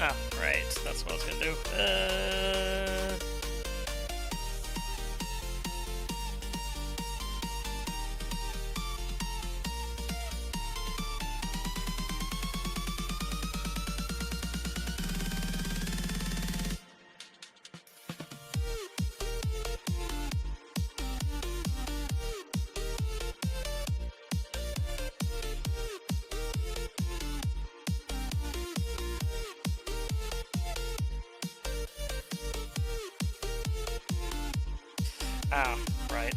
Oh, right. That's what I was gonna do. Oh, right.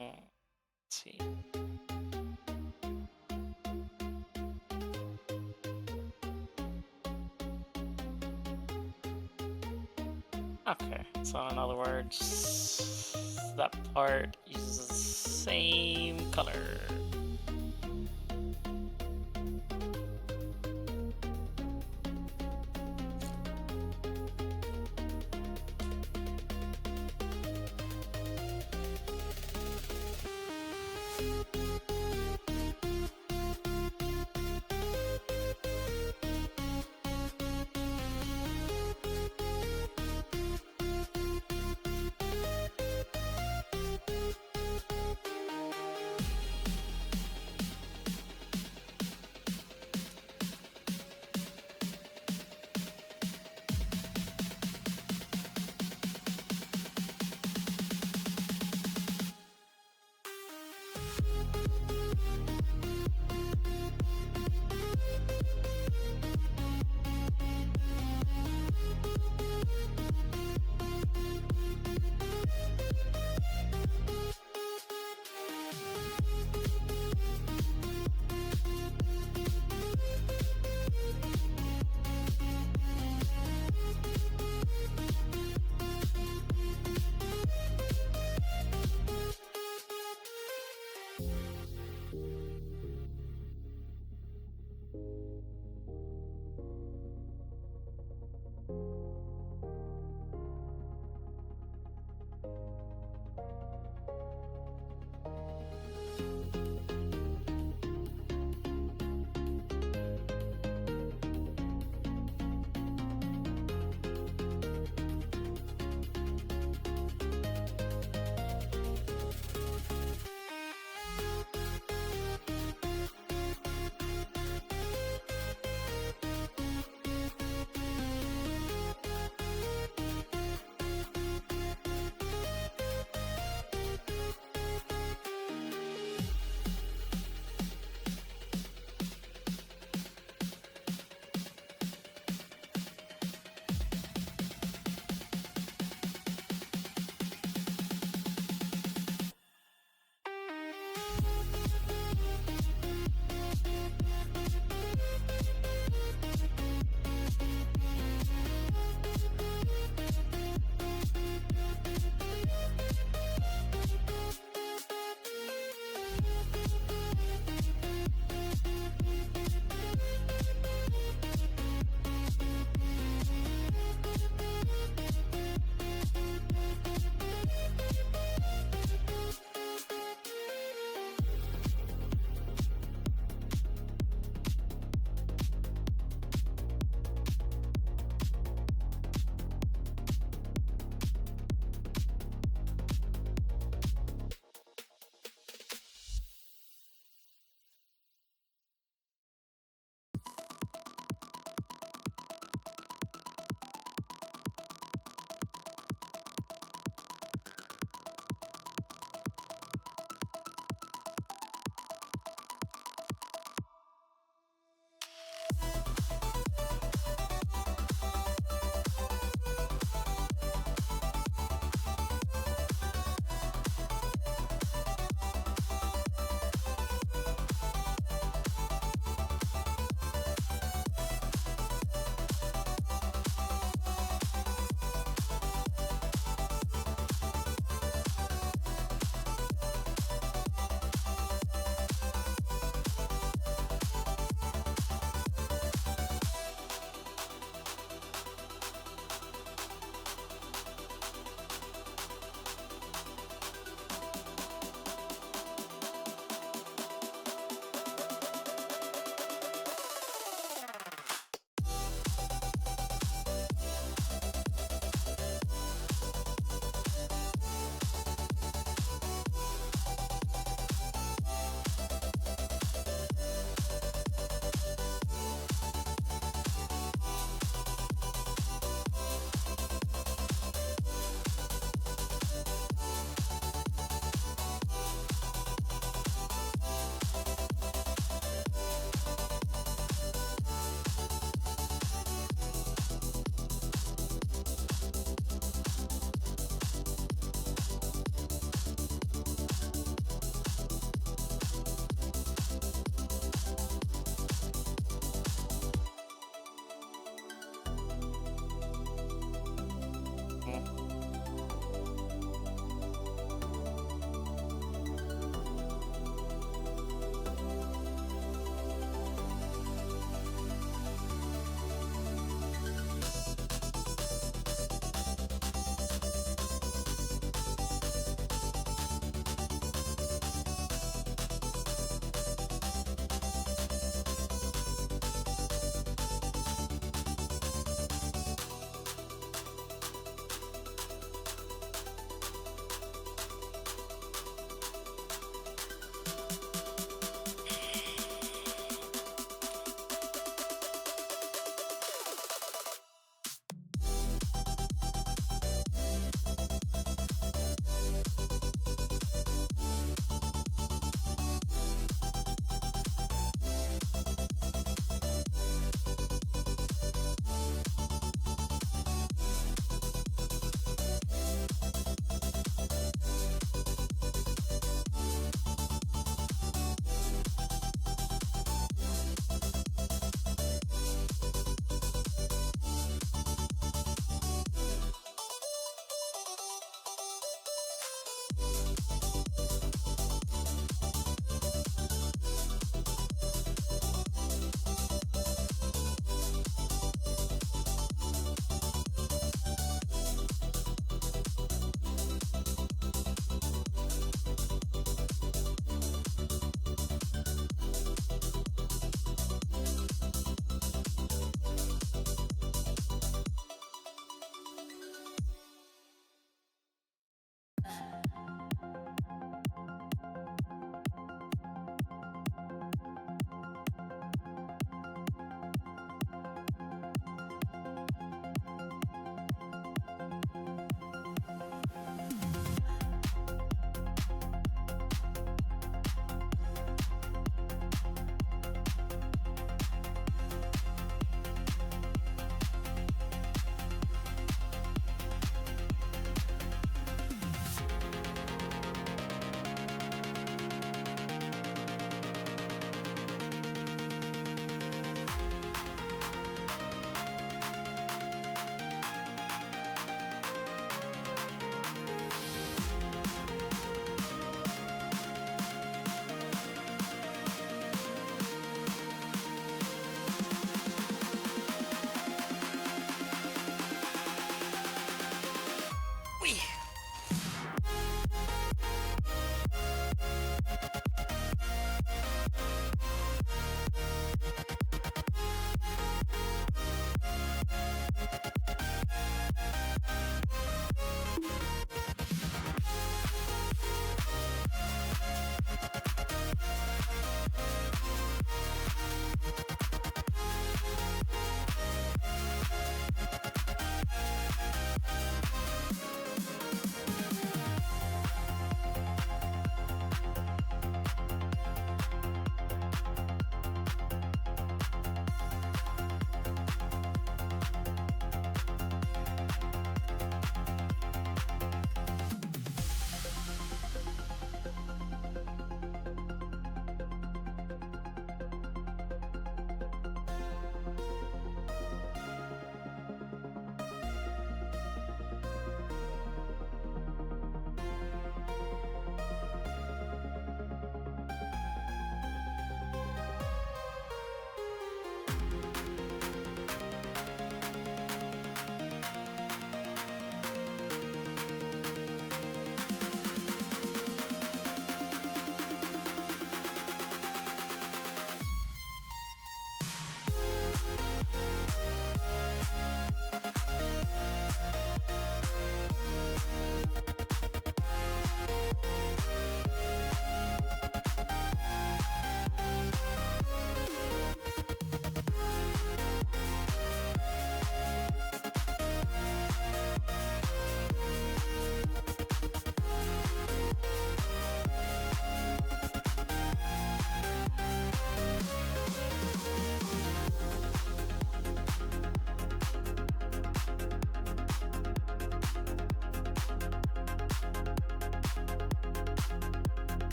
Let's see. Okay, so in other words, that part uses the same color.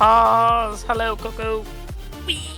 Pause. Hello, Coco. Wee.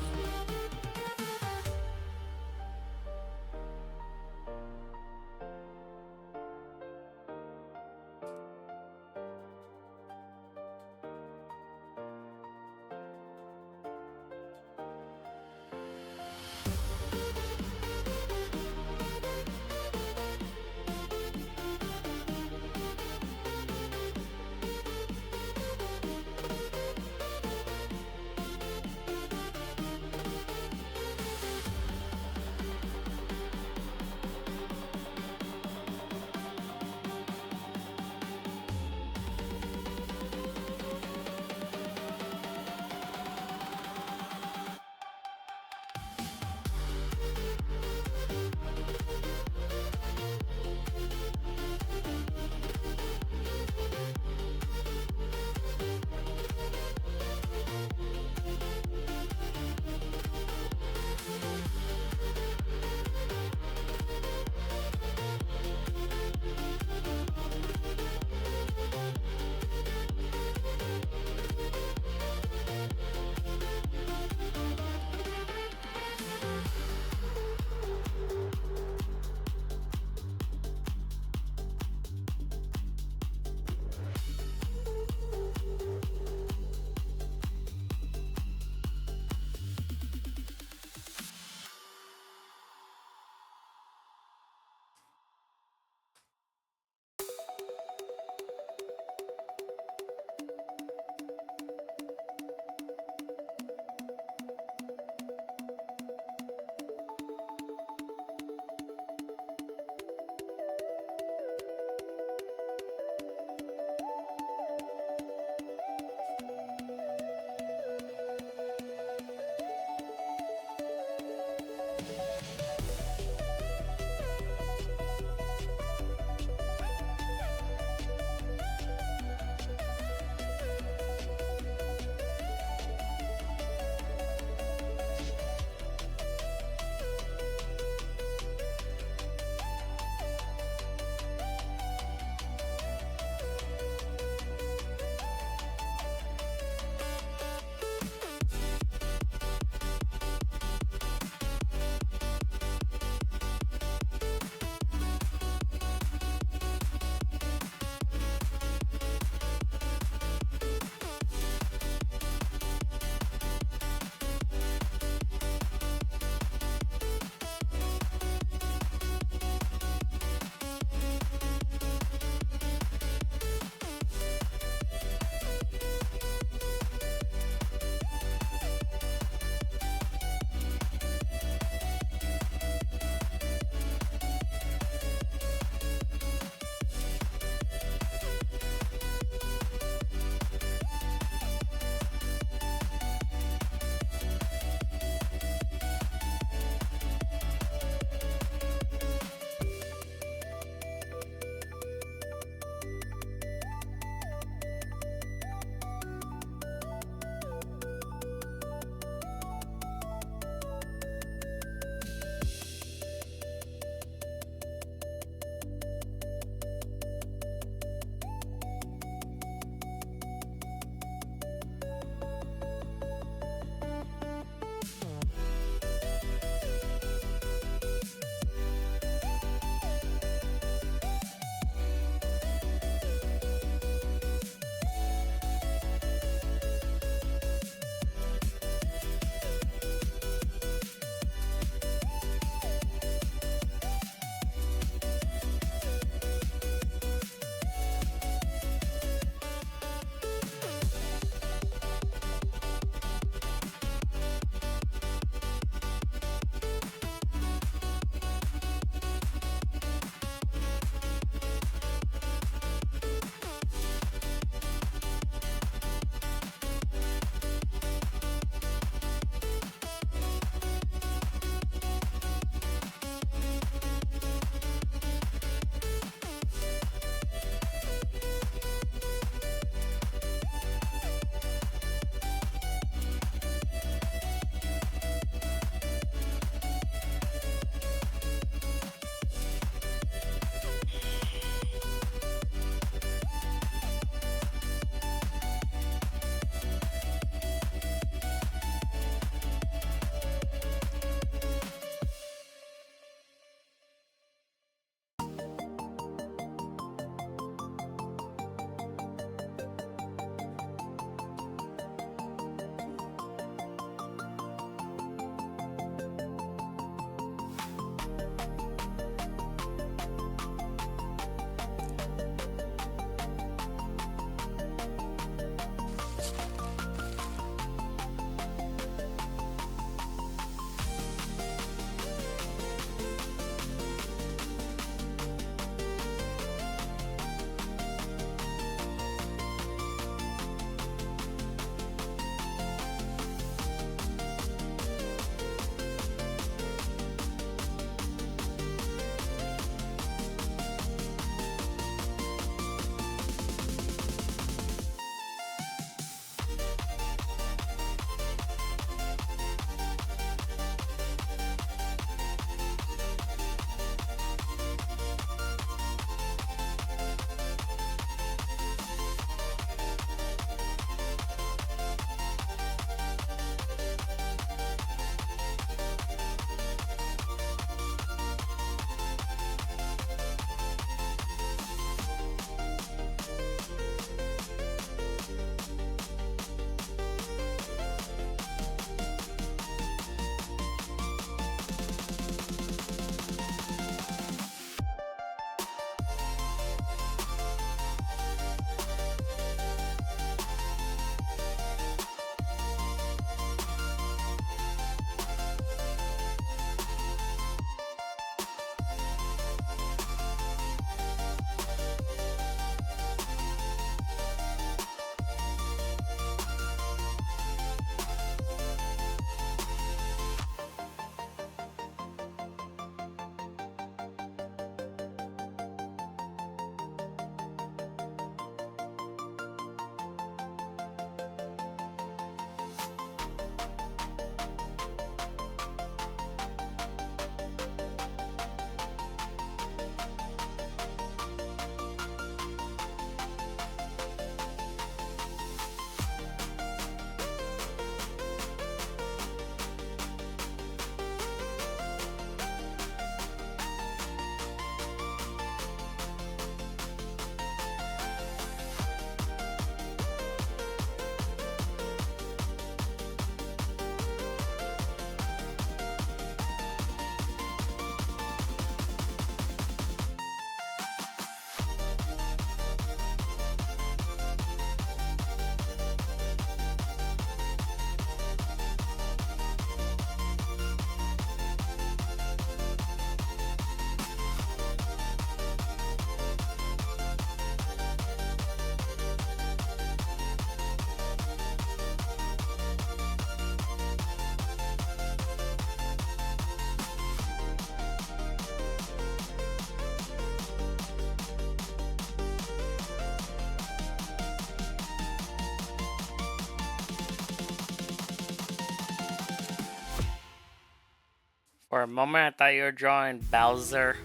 For a moment, I thought you were drawing Bowser.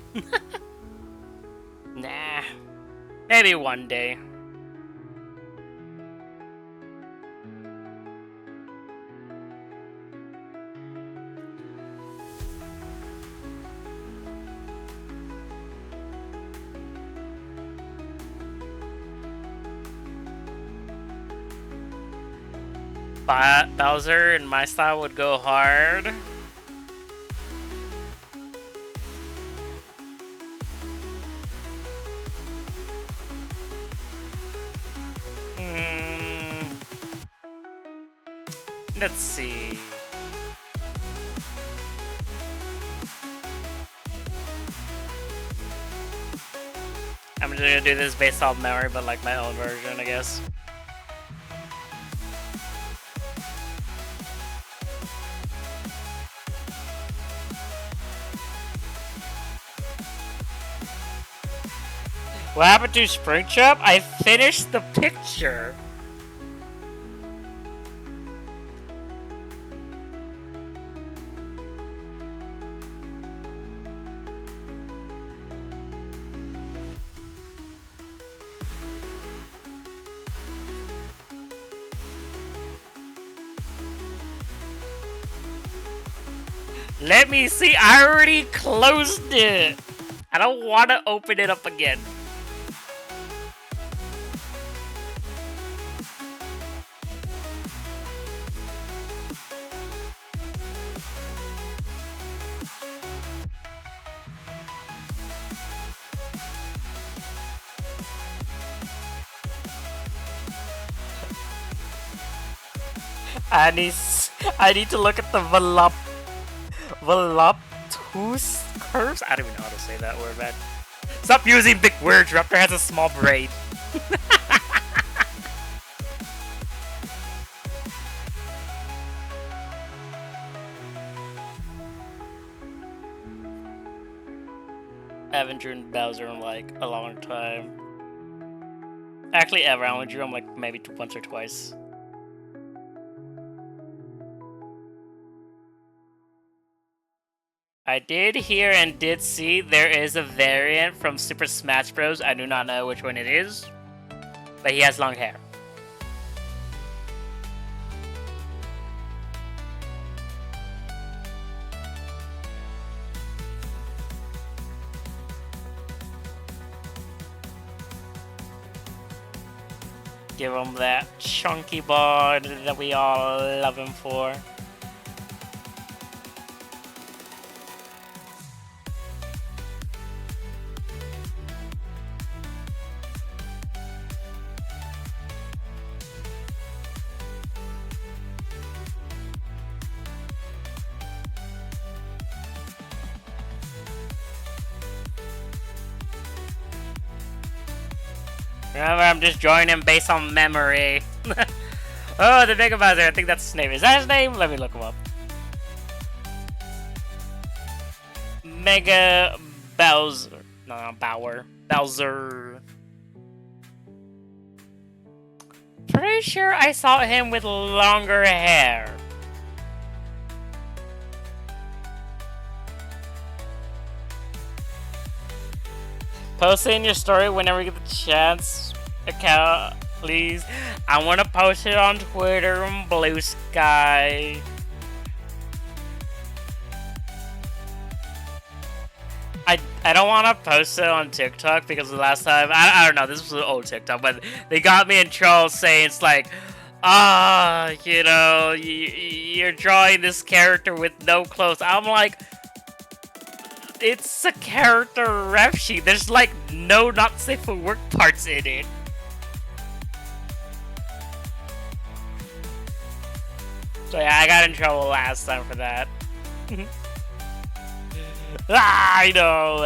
Nah. Maybe one day. Bowser in my style would go hard. Let's see. I'm just gonna do this based off memory, but like my own version, I guess. What happened to Springtrap? I finished the picture. Let me see. I already closed it. I don't want to open it up again. I need to look at the voluptuous curves. I don't even know how to say that word, man. Stop using big words. Raptor has a small brain. I haven't drawn Bowser in like a long time. Actually, ever. I only drew him like maybe once or twice. I did hear and did see there is a variant from Super Smash Bros. I do not know which one it is, but he has long hair. Give him that chunky bod that we all love him for. Remember, I'm just drawing him based on memory. Oh, the Mega Bowser. I think that's his name. Is that his name? Let me look him up. Mega Bowser. No, not Bauer. Bowser. Pretty sure I saw him with longer hair. Post it in your story whenever you get the chance. Account, please. I want to post it on Twitter and Blue Sky. I don't want to post it on TikTok because the last time, I don't know, this was an old TikTok, but they got me in trouble saying it's like, you know, you're drawing this character with no clothes. I'm like, it's a character ref sheet. There's like no not safe for work parts in it. So yeah, I got in trouble last time for that. I know.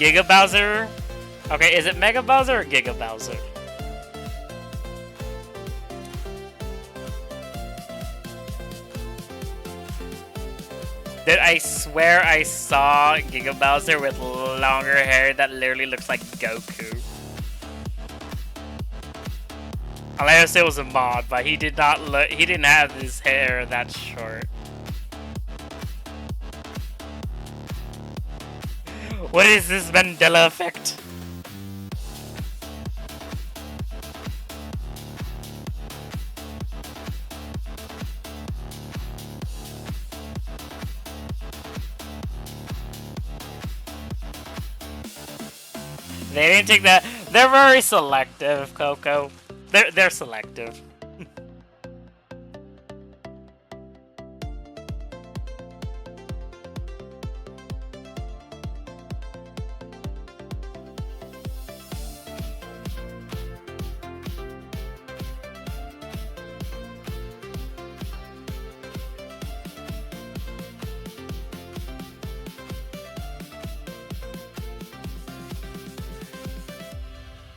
Giga Bowser? Okay, is it Mega Bowser or Giga Bowser? Dude, I swear I saw Giga Bowser with longer hair that literally looks like Goku. Unless it was a mod, but he did not look. He didn't have his hair that short. What is this Mandela effect? They didn't take that. They're very selective, Coco. They're selective.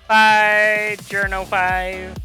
Bye, Journal 5.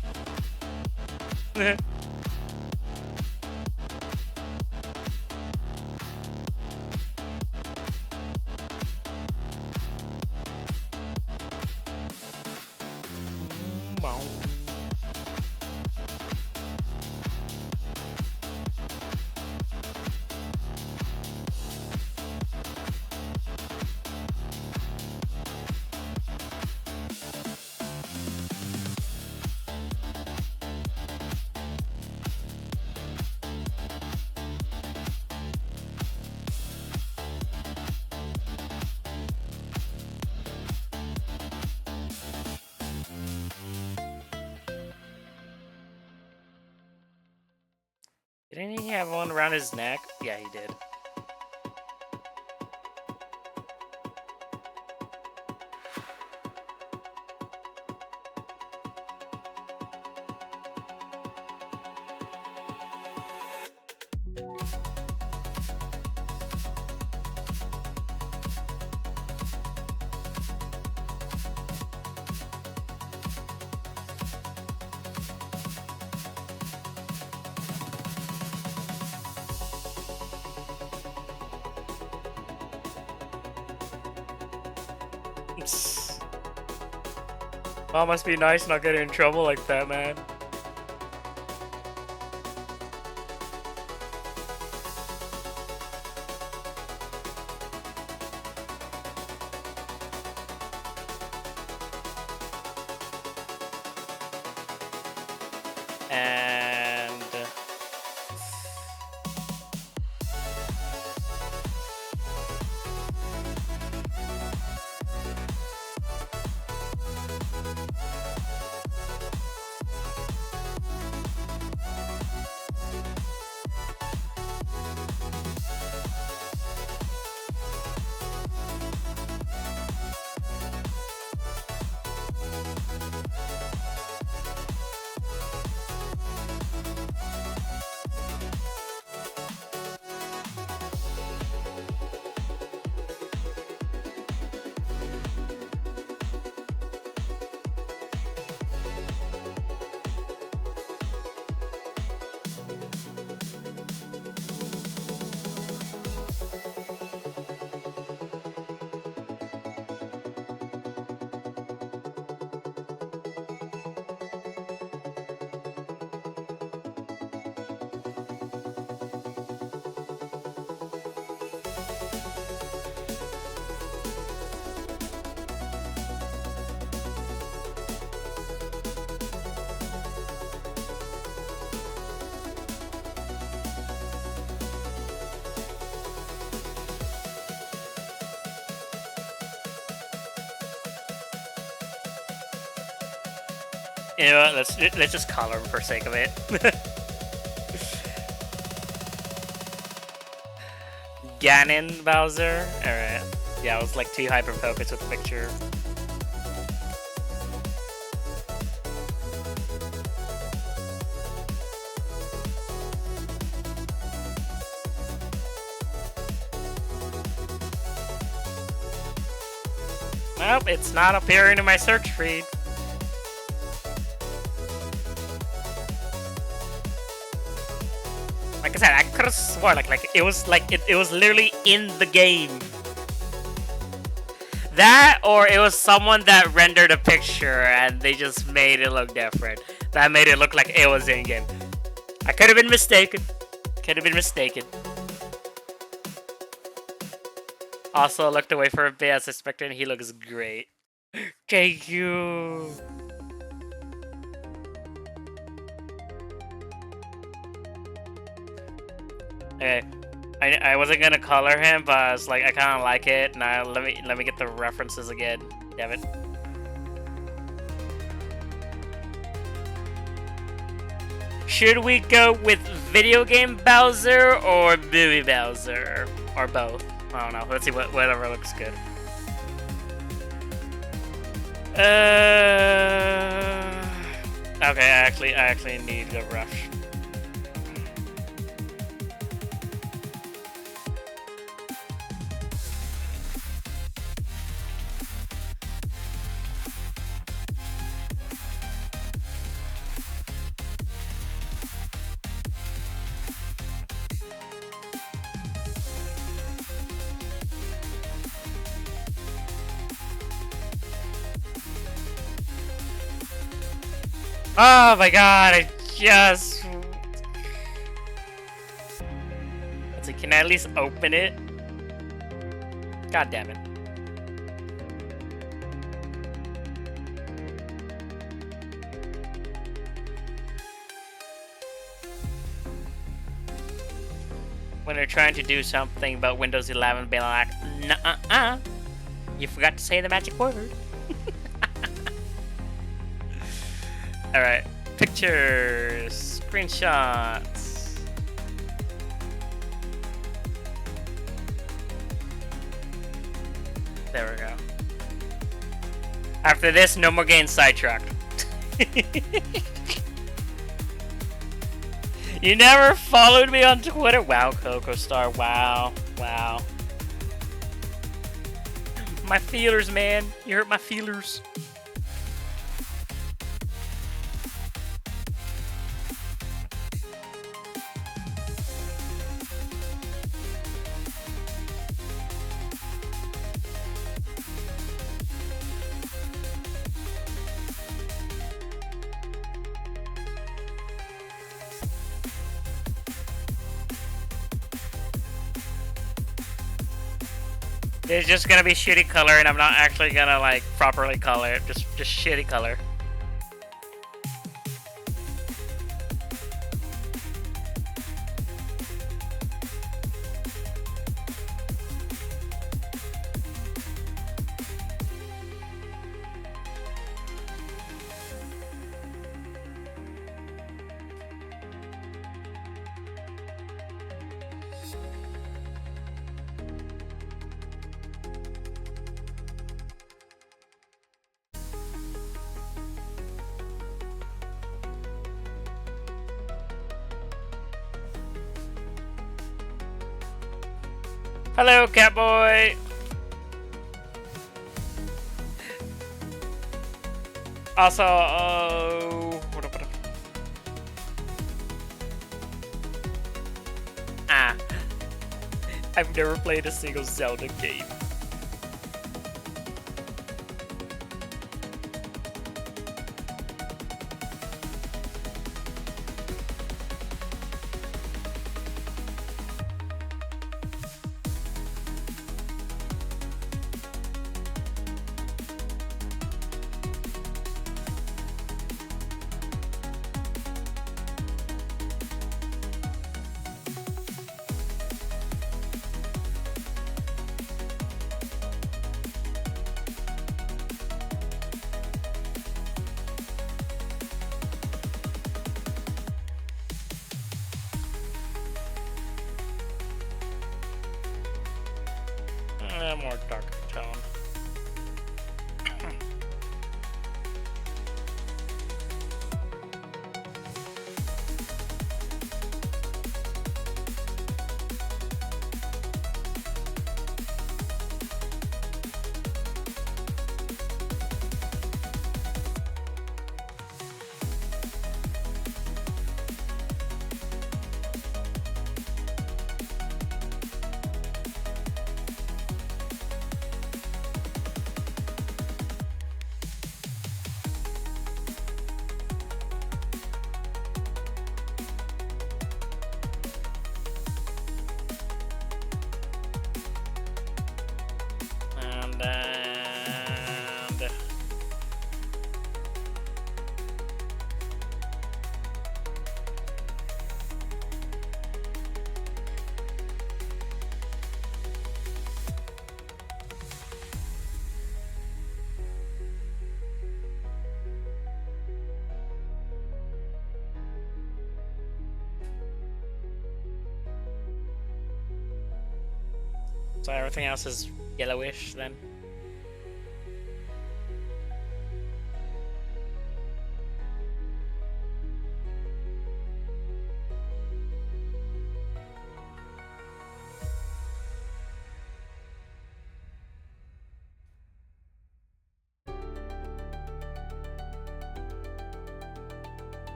Didn't he have one around his neck? Yeah, he did. Oh, must be nice not getting in trouble like that, man. And you know what? Let's just color him for sake of it. Ganon Bowser. All right. Yeah, I was like too hyper focused with the picture. Nope, it's not appearing in my search feed. Like I said, I could have sworn like it was literally in the game. That, or it was someone that rendered a picture and they just made it look different. That made it look like it was in game. I could have been mistaken. Could have been mistaken. Also, I looked away for a bit as expected and he looks great. Thank you. Okay. I wasn't gonna color him, but I was like, I kind of like it. Now let me get the references again. Damn it. Should we go with video game Bowser or movie Bowser or both? I don't know. Let's see whatever looks good. Okay. I actually need a rush. Oh my god, I just... Let's see, can I at least open it? God damn it. When they're trying to do something about Windows 11 being like, nuh-uh-uh, you forgot to say the magic word. Alright, pictures, screenshots. There we go. After this, no more getting sidetracked. You never followed me on Twitter? Wow, Coco Star, wow, wow. My feelers, man. You hurt my feelers. It's just gonna be shitty color, and I'm not actually gonna like properly color it. Just shitty color. Hello, Catboy! Also, I've never played a single Zelda game. More dark tone. and so everything else is yellowish then.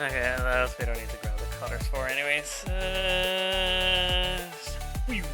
Okay, those we don't need to grab the cutters for anyways. Whew.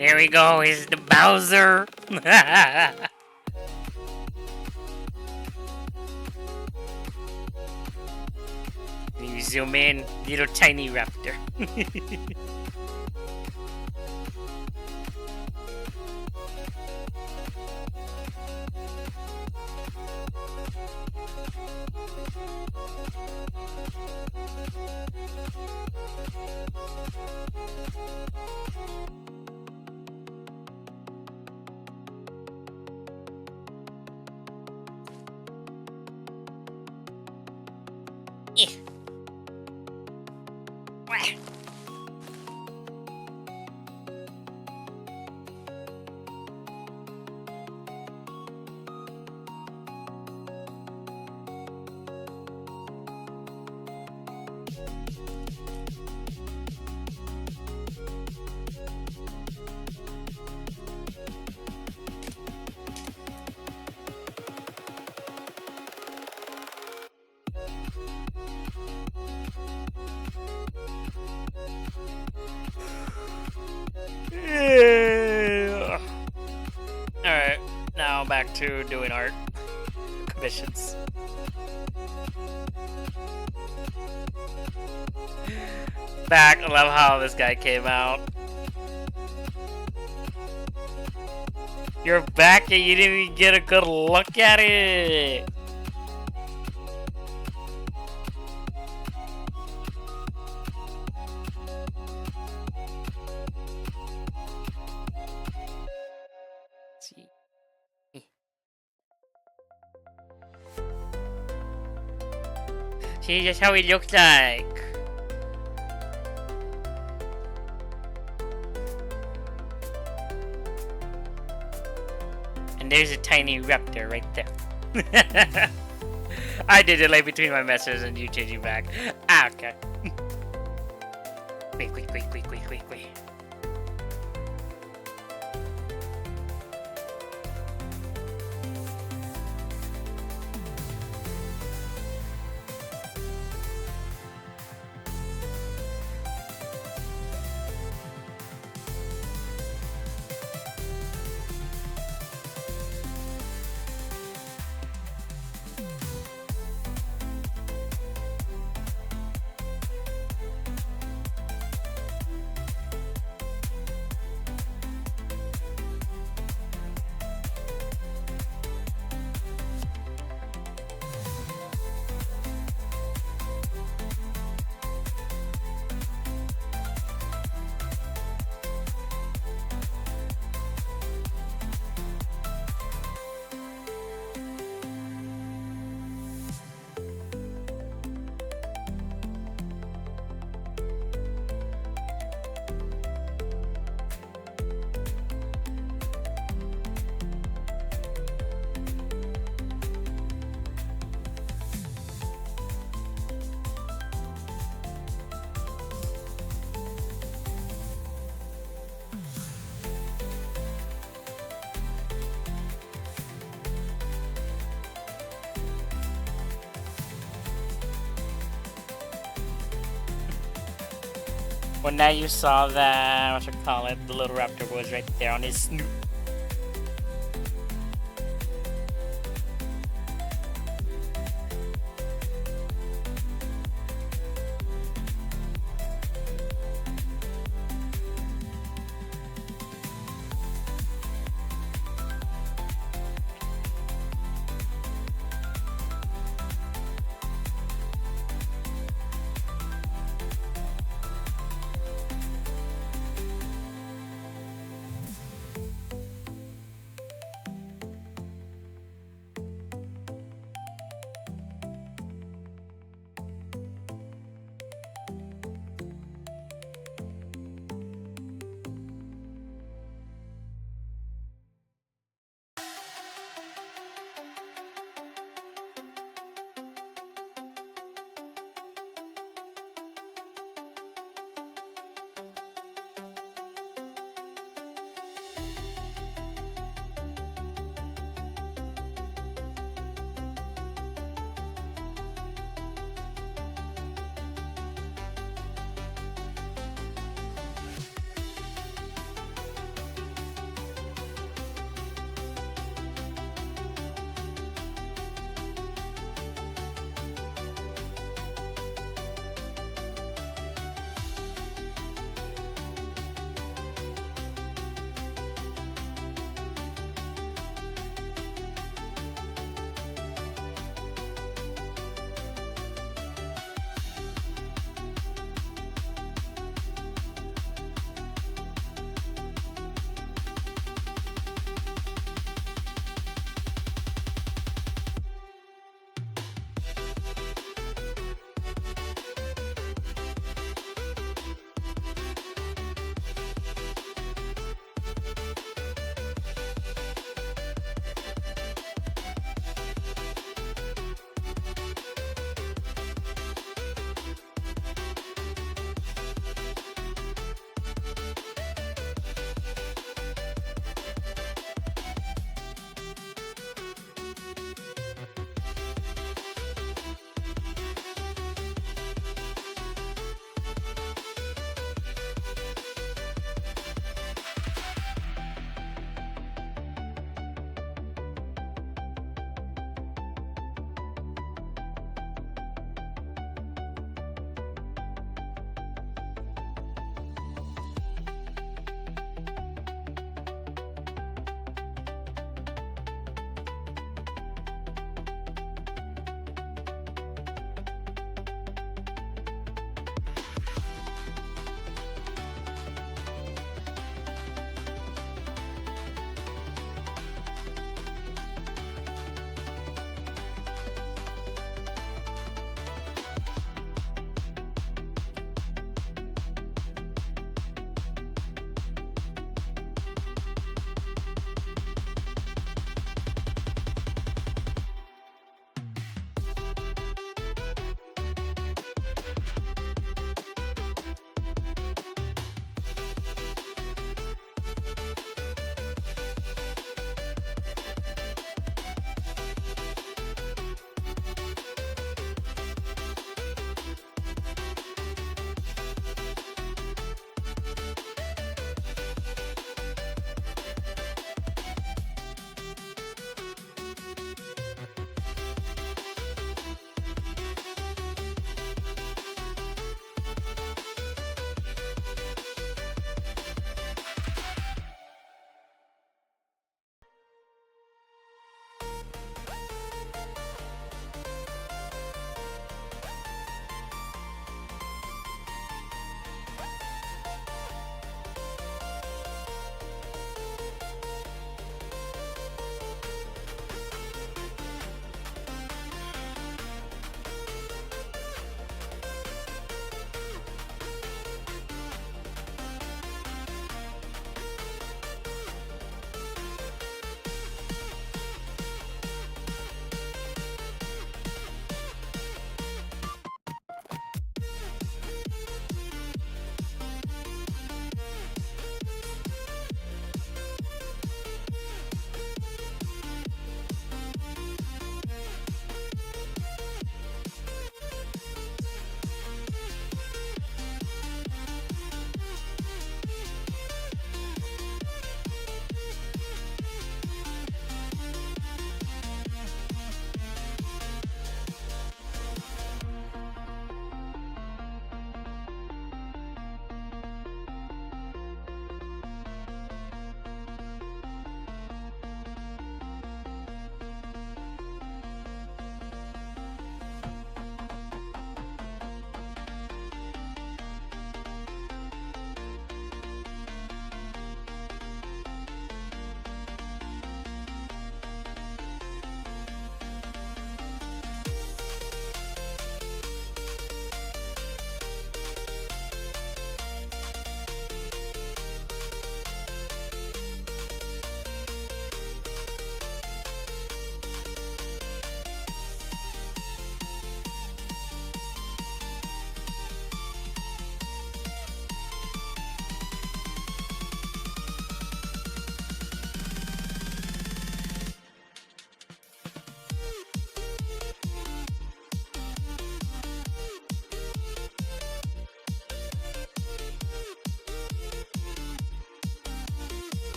There we go. Here's the Bowser. You zoom in, little tiny raptor. Alright, now back to doing art commissions. Back, I love how this guy came out. You're back and you didn't even get a good look at it. See, that's how he looks like. And there's a tiny raptor right there. I did delay between my messages and you changing back. Ah, okay. Wait. Well, now you saw that, what you call it, the little raptor was right there on his snoot.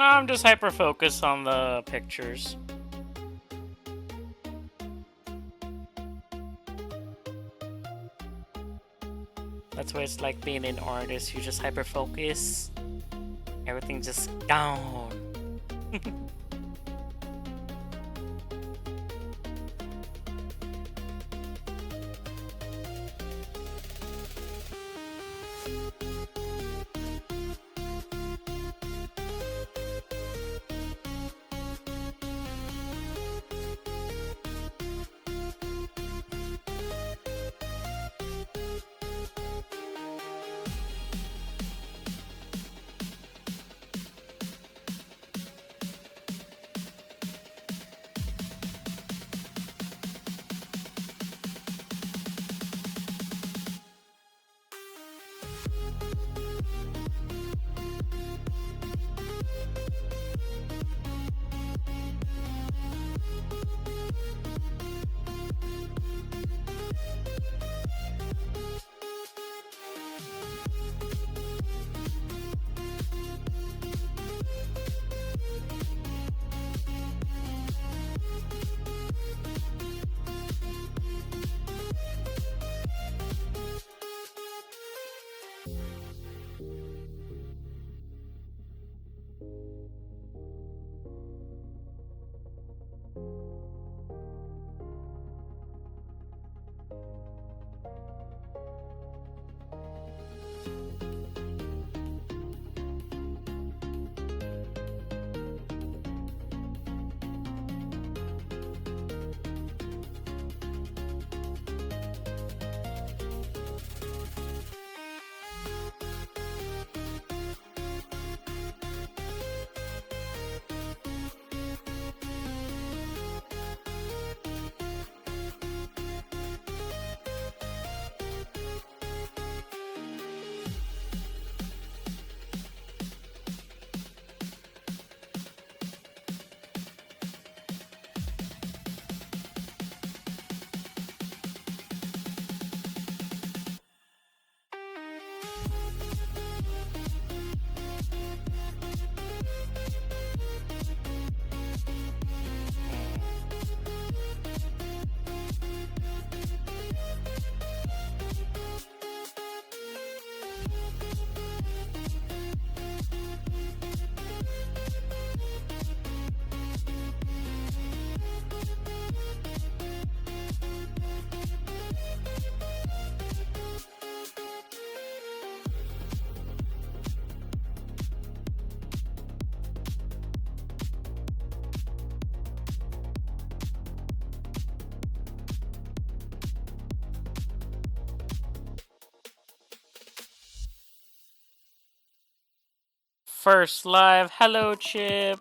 No, I'm just hyper focused on the pictures. That's what it's like being an artist. You just hyper focus. Everything just down. First live. Hello, Chip.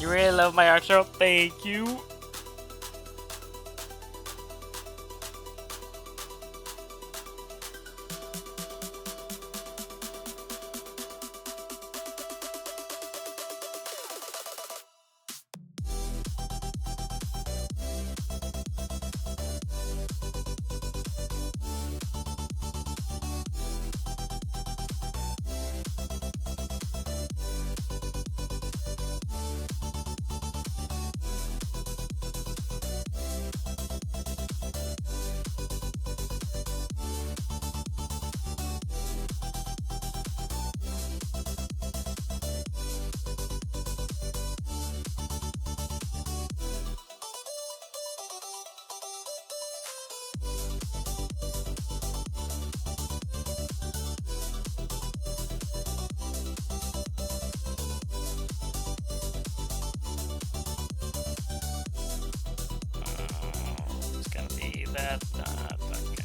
You really love my outro? Thank you. It's gonna be that. Okay.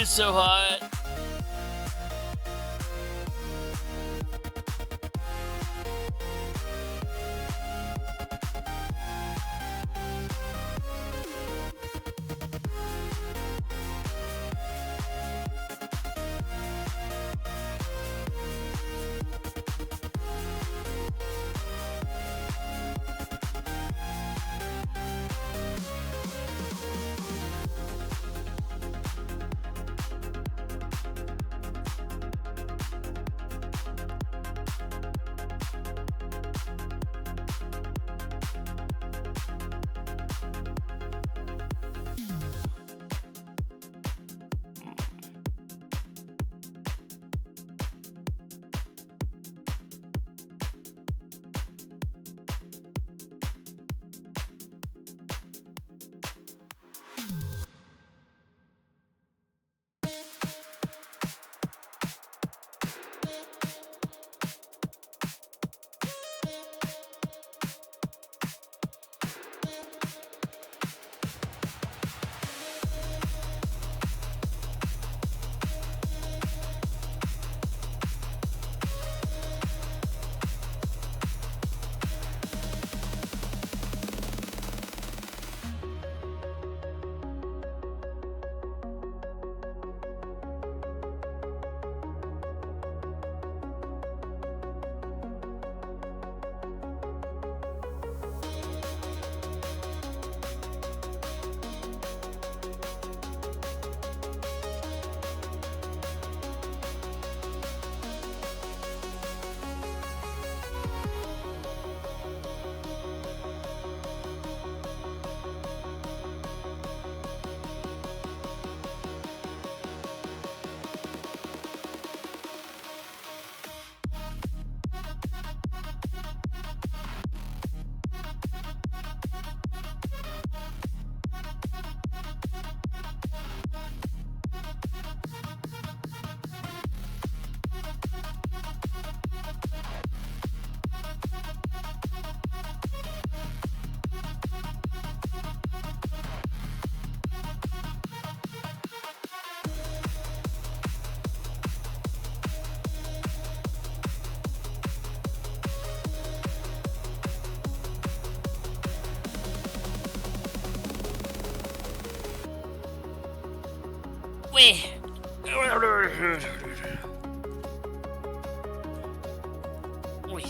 It's so hot. me. Uy.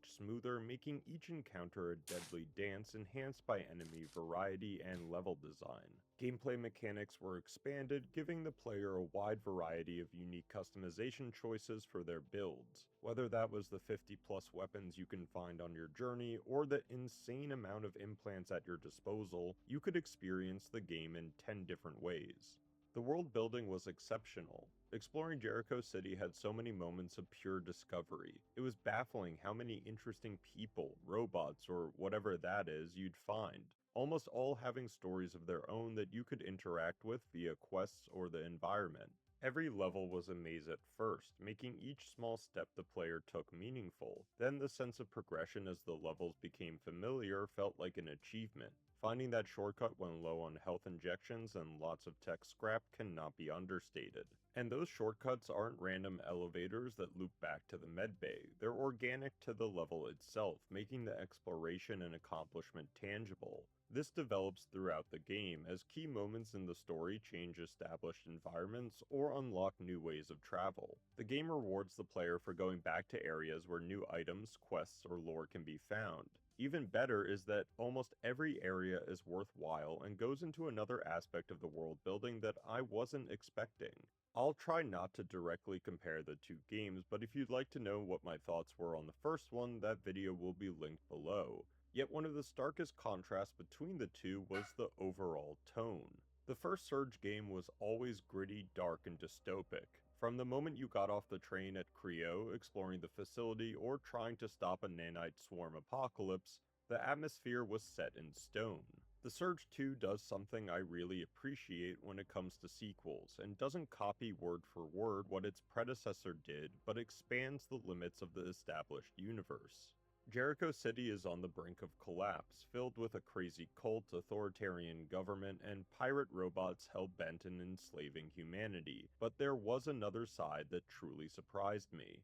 Smoother, making each encounter a deadly dance enhanced by enemy variety and level design. Gameplay mechanics were expanded, giving the player a wide variety of unique customization choices for their builds. Whether that was the 50 plus weapons you can find on your journey or the insane amount of implants at your disposal, you could experience the game in 10 different ways. The world building was exceptional. Exploring Jericho City had so many moments of pure discovery. It was baffling how many interesting people, robots, or whatever that is, you'd find, almost all having stories of their own that you could interact with via quests or the environment. Every level was a maze at first, making each small step the player took meaningful. Then the sense of progression as the levels became familiar felt like an achievement. Finding that shortcut when low on health injections and lots of tech scrap cannot be understated. And those shortcuts aren't random elevators that loop back to the medbay. They're organic to the level itself, making the exploration and accomplishment tangible. This develops throughout the game as key moments in the story change established environments or unlock new ways of travel. The game rewards the player for going back to areas where new items, quests, or lore can be found. Even better is that almost every area is worthwhile and goes into another aspect of the world building that I wasn't expecting. I'll try not to directly compare the two games, but if you'd like to know what my thoughts were on the first one, that video will be linked below. Yet one of the starkest contrasts between the two was the overall tone. The first Surge game was always gritty, dark, and dystopic. From the moment you got off the train at Creo, exploring the facility, or trying to stop a nanite swarm apocalypse, the atmosphere was set in stone. The Surge 2 does something I really appreciate when it comes to sequels, and doesn't copy word for word what its predecessor did, but expands the limits of the established universe. Jericho City is on the brink of collapse, filled with a crazy cult, authoritarian government, and pirate robots hell-bent in enslaving humanity. But there was another side that truly surprised me.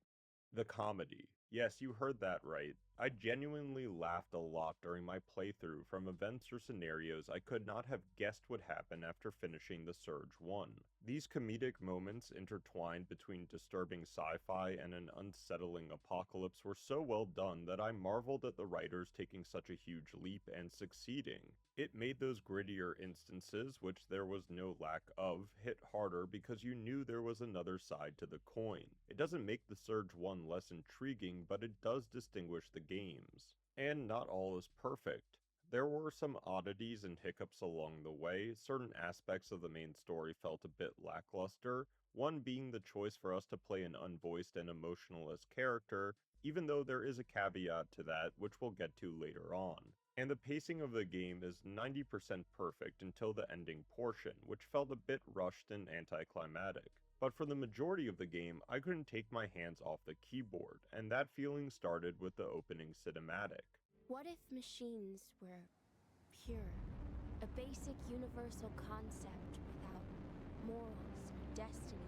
The comedy. Yes, you heard that right. I genuinely laughed a lot during my playthrough from events or scenarios I could not have guessed would happen after finishing the Surge 1. These comedic moments intertwined between disturbing sci-fi and an unsettling apocalypse were so well done that I marveled at the writers taking such a huge leap and succeeding. It made those grittier instances, which there was no lack of, hit harder because you knew there was another side to the coin. It doesn't make the Surge 1 less intriguing, but it does distinguish the games. And not all is perfect. There were some oddities and hiccups along the way. Certain aspects of the main story felt a bit lackluster, one being the choice for us to play an unvoiced and emotionless character, even though there is a caveat to that, which we'll get to later on. And the pacing of the game is 90% perfect until the ending portion, which felt a bit rushed and anticlimactic. But for the majority of the game, I couldn't take my hands off the keyboard, and that feeling started with the opening cinematic. What if machines were pure? A basic universal concept without morals or destiny?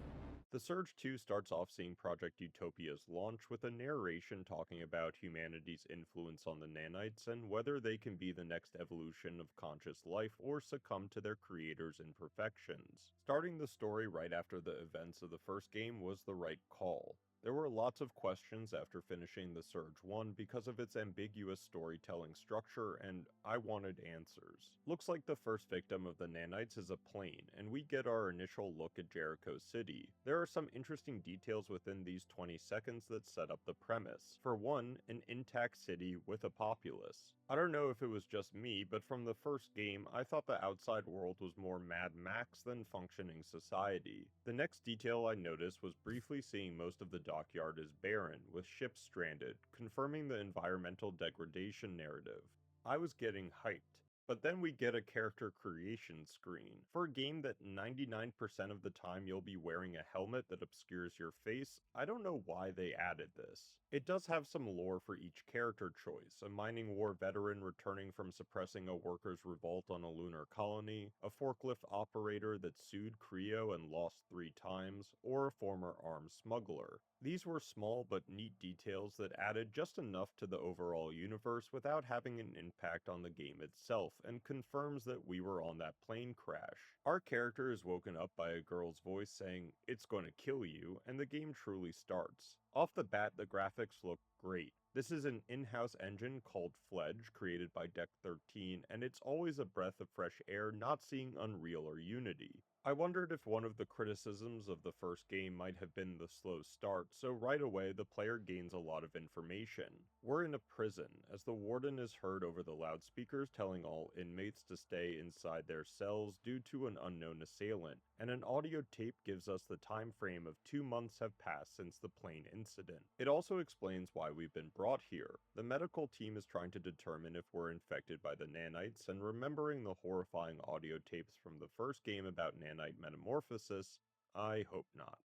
The Surge 2 starts off seeing Project Utopia's launch with a narration talking about humanity's influence on the nanites and whether they can be the next evolution of conscious life or succumb to their creator's imperfections. Starting the story right after the events of the first game was the right call. There were lots of questions after finishing the Surge 1 because of its ambiguous storytelling structure, and I wanted answers. Looks like the first victim of the nanites is a plane, and we get our initial look at Jericho City. There are some interesting details within these 20 seconds that set up the premise. For one, an intact city with a populace. I don't know if it was just me, but from the first game, I thought the outside world was more Mad Max than functioning society. The next detail I noticed was briefly seeing most of the dockyard is barren, with ships stranded, confirming the environmental degradation narrative. I was getting hyped. But then we get a character creation screen. For a game that 99% of the time you'll be wearing a helmet that obscures your face, I don't know why they added this. It does have some lore for each character choice: a mining war veteran returning from suppressing a workers' revolt on a lunar colony, a forklift operator that sued Creo and lost 3 times, or a former arms smuggler. These were small but neat details that added just enough to the overall universe without having an impact on the game itself, and confirms that we were on that plane crash. Our character is woken up by a girl's voice saying, "It's gonna kill you," and the game truly starts. Off the bat, the graphics look great. This is an in-house engine called Fledge, created by Deck 13, and it's always a breath of fresh air not seeing Unreal or Unity. I wondered if one of the criticisms of the first game might have been the slow start, so right away the player gains a lot of information. We're in a prison, as the warden is heard over the loudspeakers telling all inmates to stay inside their cells due to an unknown assailant, and an audio tape gives us the time frame of 2 months have passed since the plane incident. It also explains why we've been brought here. The medical team is trying to determine if we're infected by the nanites, and remembering the horrifying audio tapes from the first game about nanite metamorphosis, I hope not.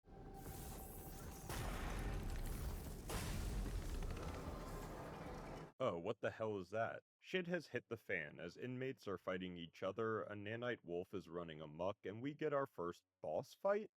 Oh, what the hell is that? Shit has hit the fan as inmates are fighting each other, a nanite wolf is running amok, and we get our first boss fight?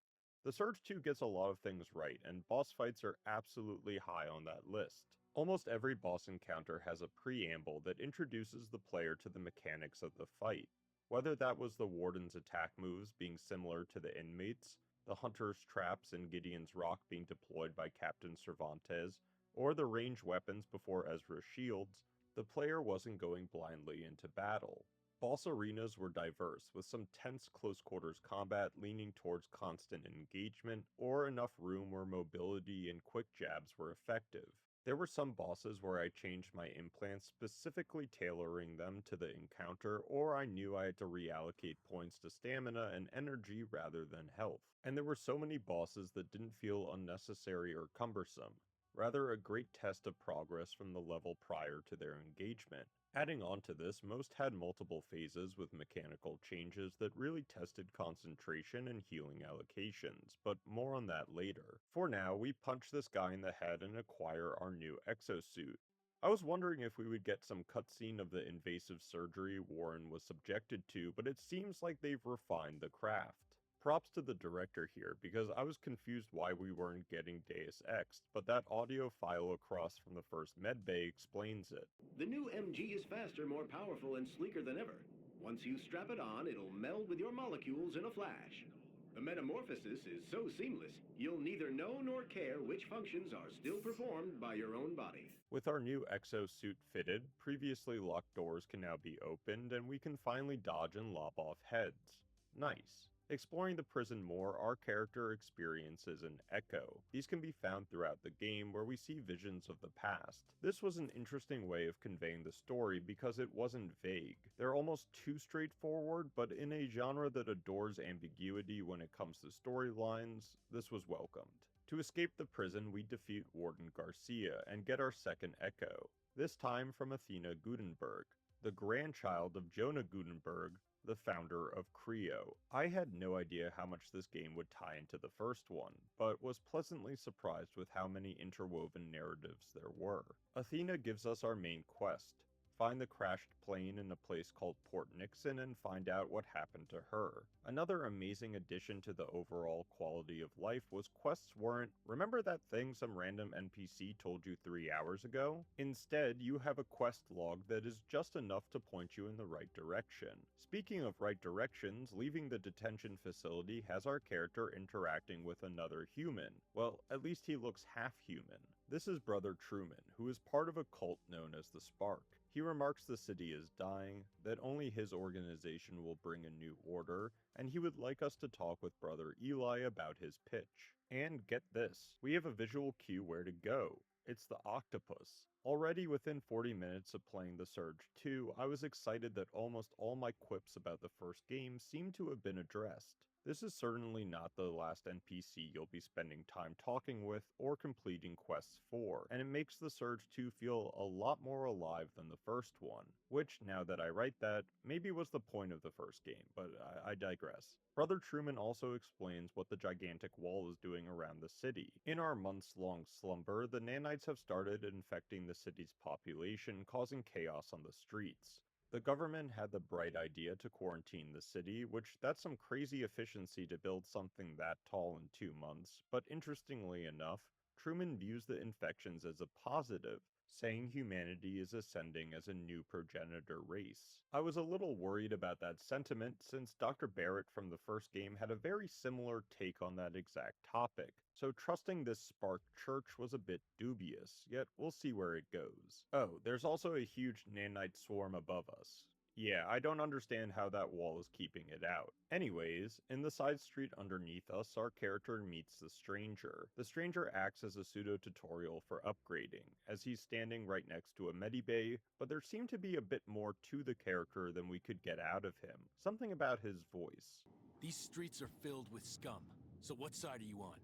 The Surge 2 gets a lot of things right, and boss fights are absolutely high on that list. Almost every boss encounter has a preamble that introduces the player to the mechanics of the fight. Whether that was the Warden's attack moves being similar to the inmates, the Hunter's traps and Gideon's rock being deployed by Captain Cervantes, or the ranged weapons before Ezra's shields, the player wasn't going blindly into battle. Boss arenas were diverse, with some tense close quarters combat leaning towards constant engagement, or enough room where mobility and quick jabs were effective. There were some bosses where I changed my implants, specifically tailoring them to the encounter, or I knew I had to reallocate points to stamina and energy rather than health. And there were so many bosses that didn't feel unnecessary or cumbersome, rather a great test of progress from the level prior to their engagement. Adding on to this, most had multiple phases with mechanical changes that really tested concentration and healing allocations, but more on that later. For now, we punch this guy in the head and acquire our new exosuit. I was wondering if we would get some cutscene of the invasive surgery Warren was subjected to, but it seems like they've refined the craft. Props to the director here, because I was confused why we weren't getting Deus Ex, but that audio file across from the first medbay explains it. The new MG is faster, more powerful, and sleeker than ever. Once you strap it on, it'll meld with your molecules in a flash. The metamorphosis is so seamless, you'll neither know nor care which functions are still performed by your own body. With our new exosuit fitted, previously locked doors can now be opened, and we can finally dodge and lob off heads. Nice. Exploring the prison more, our character experiences an echo. These can be found throughout the game, where we see visions of the past. This was an interesting way of conveying the story because it wasn't vague. They're almost too straightforward, but in a genre that adores ambiguity when it comes to storylines, this was welcomed. To escape the prison, we defeat Warden Garcia and get our second echo, this time from Athena Gutenberg, the grandchild of Jonah Gutenberg, the founder of Creo. I had no idea how much this game would tie into the first one, but was pleasantly surprised with how many interwoven narratives there were. Athena gives us our main quest: find the crashed plane in a place called Port Nixon and find out what happened to her. Another amazing addition to the overall quality of life was quests weren't, "Remember that thing some random NPC told you 3 hours ago?" Instead, you have a quest log that is just enough to point you in the right direction. Speaking of right directions, leaving the detention facility has our character interacting with another human. Well, at least he looks half human. This is Brother Truman, who is part of a cult known as the Spark. He remarks the city is dying, that only his organization will bring a new order, and he would like us to talk with Brother Eli about his pitch. And get this, we have a visual cue where to go. It's the octopus. Already within 40 minutes of playing The Surge 2, I was excited that almost all my quips about the first game seemed to have been addressed. This is certainly not the last NPC you'll be spending time talking with or completing quests for, and it makes The Surge 2 feel a lot more alive than the first one, which, now that I write that, maybe was the point of the first game, but I digress. Brother Truman also explains what the gigantic wall is doing around the city. In our months-long slumber, the nanites have started infecting the city's population, causing chaos on the streets. The government had the bright idea to quarantine the city, which that's some crazy efficiency to build something that tall in 2 months, but interestingly enough, Truman views the infections as a positive, saying humanity is ascending as a new progenitor race. I was a little worried about that sentiment since Dr. Barrett from the first game had a very similar take on that exact topic, so trusting this sparked church was a bit dubious, yet we'll see where it goes. Oh, there's also a huge nanite swarm above us. Yeah, I don't understand how that wall is keeping it out. Anyways, in the side street underneath us, our character meets the Stranger. The Stranger acts as a pseudo-tutorial for upgrading, as he's standing right next to a medibay, but there seemed to be a bit more to the character than we could get out of him. Something about his voice. These streets are filled with scum, so what side are you on?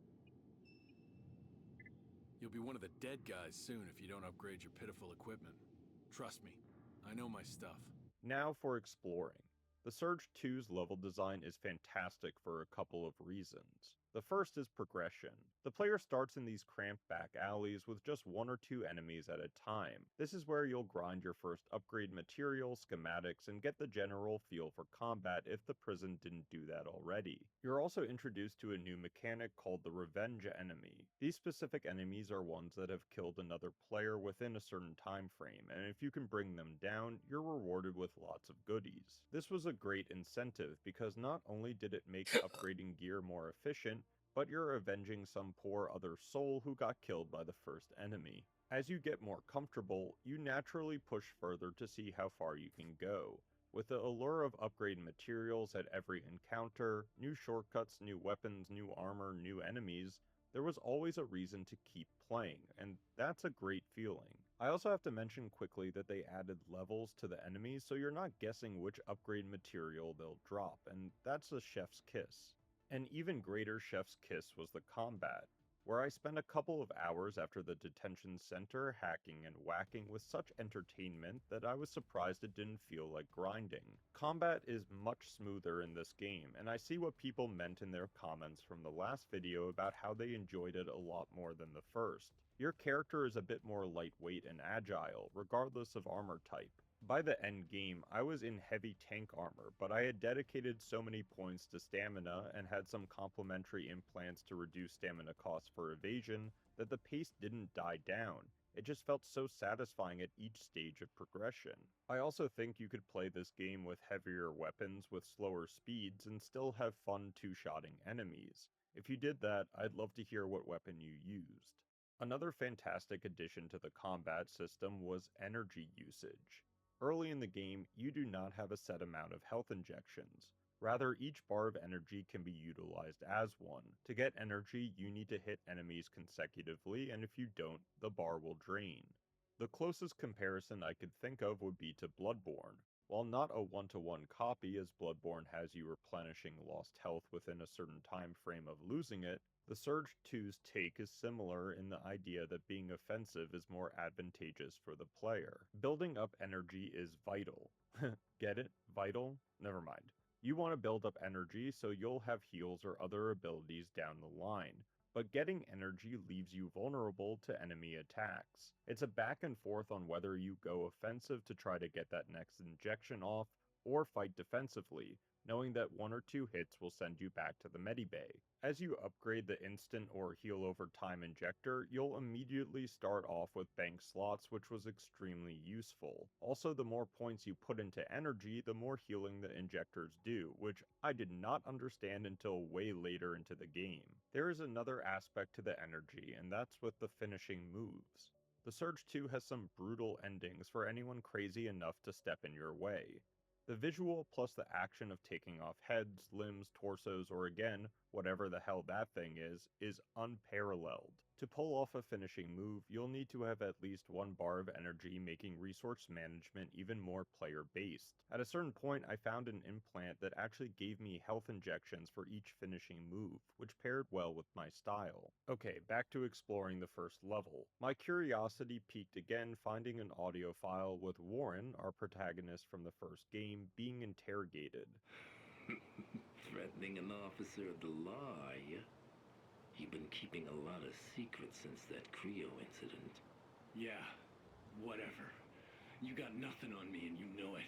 You'll be one of the dead guys soon if you don't upgrade your pitiful equipment. Trust me, I know my stuff. Now for exploring. The Surge 2's level design is fantastic for a couple of reasons. The first is progression. The player starts in these cramped back alleys with just 1 or 2 enemies at a time. This is where you'll grind your first upgrade materials, schematics, and get the general feel for combat if the prison didn't do that already. You're also introduced to a new mechanic called the Revenge Enemy. These specific enemies are ones that have killed another player within a certain time frame, and if you can bring them down, you're rewarded with lots of goodies. This was a great incentive because not only did it make upgrading gear more efficient, but you're avenging some poor other soul who got killed by the first enemy. As you get more comfortable, you naturally push further to see how far you can go. With the allure of upgrading materials at every encounter, new shortcuts, new weapons, new armor, new enemies, there was always a reason to keep playing, and that's a great feeling. I also have to mention quickly that they added levels to the enemies so you're not guessing which upgrade material they'll drop, and that's a chef's kiss. An even greater chef's kiss was the combat, where I spent a couple of hours after the detention center hacking and whacking with such entertainment that I was surprised it didn't feel like grinding. Combat is much smoother in this game, and I see what people meant in their comments from the last video about how they enjoyed it a lot more than the first. Your character is a bit more lightweight and agile, regardless of armor type. By the end game, I was in heavy tank armor, but I had dedicated so many points to stamina and had some complementary implants to reduce stamina costs for evasion that the pace didn't die down. It just felt so satisfying at each stage of progression. I also think you could play this game with heavier weapons with slower speeds and still have fun two-shotting enemies. If you did that, I'd love to hear what weapon you used. Another fantastic addition to the combat system was energy usage. Early in the game, you do not have a set amount of health injections. Rather, each bar of energy can be utilized as one. To get energy, you need to hit enemies consecutively, and if you don't, the bar will drain. The closest comparison I could think of would be to Bloodborne. While not a one-to-one copy, as Bloodborne has you replenishing lost health within a certain time frame of losing it, the Surge 2's take is similar in the idea that being offensive is more advantageous for the player. Building up energy is vital. Get it? Vital? Never mind. You want to build up energy so you'll have heals or other abilities down the line, but getting energy leaves you vulnerable to enemy attacks. It's a back and forth on whether you go offensive to try to get that next injection off, or fight defensively, knowing that 1 or 2 hits will send you back to the medibay. As you upgrade the instant or heal over time injector, you'll immediately start off with bank slots, which was extremely useful. Also, the more points you put into energy, the more healing the injectors do, which I did not understand until way later into the game. There is another aspect to the energy, and that's with the finishing moves. The Surge 2 has some brutal endings for anyone crazy enough to step in your way. The visual plus the action of taking off heads, limbs, torsos, or again, whatever the hell that thing is unparalleled. To pull off a finishing move, you'll need to have at least 1 bar of energy, making resource management even more player-based. At a certain point, I found an implant that actually gave me health injections for each finishing move, which paired well with my style. Okay, back to exploring the first level. My curiosity piqued again, finding an audio file with Warren, our protagonist from the first game, being interrogated. Threatening an officer of the law, are you? You've been keeping a lot of secrets since that Creo incident. Yeah, whatever. You got nothing on me and you know it.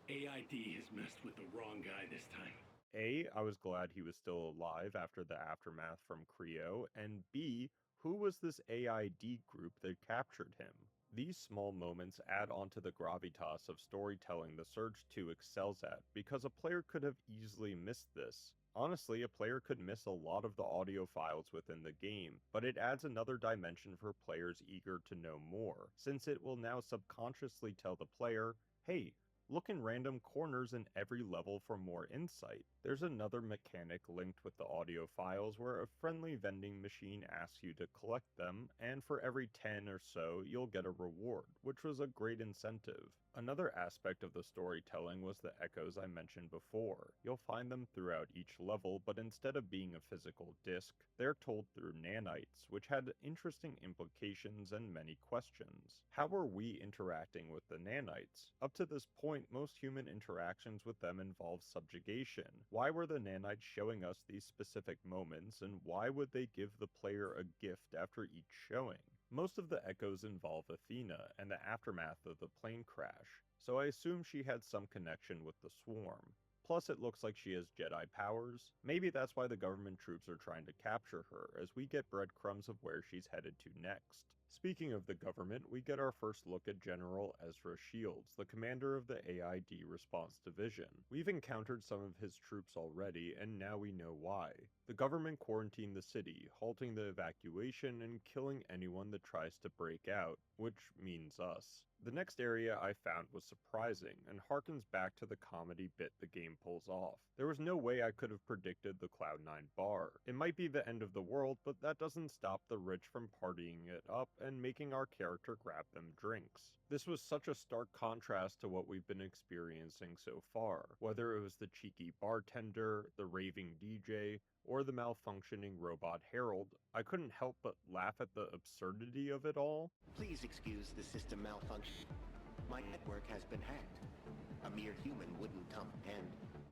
AID has messed with the wrong guy this time. A, I was glad he was still alive after the aftermath from Creo, and B, who was this AID group that captured him? These small moments add on to the gravitas of storytelling the Surge 2 excels at, because a player could have easily missed this. Honestly, a player could miss a lot of the audio files within the game, but it adds another dimension for players eager to know more, since it will now subconsciously tell the player, hey, look in random corners in every level for more insight. There's another mechanic linked with the audio files where a friendly vending machine asks you to collect them, and for every 10 or so, you'll get a reward, which was a great incentive. Another aspect of the storytelling was the echoes I mentioned before. You'll find them throughout each level, but instead of being a physical disc, they're told through nanites, which had interesting implications and many questions. How are we interacting with the nanites? Up to this point, most human interactions with them involve subjugation. Why were the nanites showing us these specific moments, and why would they give the player a gift after each showing? Most of the echoes involve Athena and the aftermath of the plane crash, so I assume she had some connection with the Swarm. Plus, it looks like she has Jedi powers. Maybe that's why the government troops are trying to capture her, as we get breadcrumbs of where she's headed to next. Speaking of the government, we get our first look at General Ezra Shields, the commander of the AID Response Division. We've encountered some of his troops already, and now we know why. The government quarantined the city, halting the evacuation and killing anyone that tries to break out, which means us. The next area I found was surprising, and harkens back to the comedy bit the game pulls off. There was no way I could have predicted the Cloud9 bar. It might be the end of the world, but that doesn't stop the rich from partying it up and making our character grab them drinks. This was such a stark contrast to what we've been experiencing so far, whether it was the cheeky bartender, the raving DJ, or the malfunctioning robot Harold. I couldn't help but laugh at the absurdity of it all. Please excuse the system malfunction. My network has been hacked. A mere human wouldn't comprehend.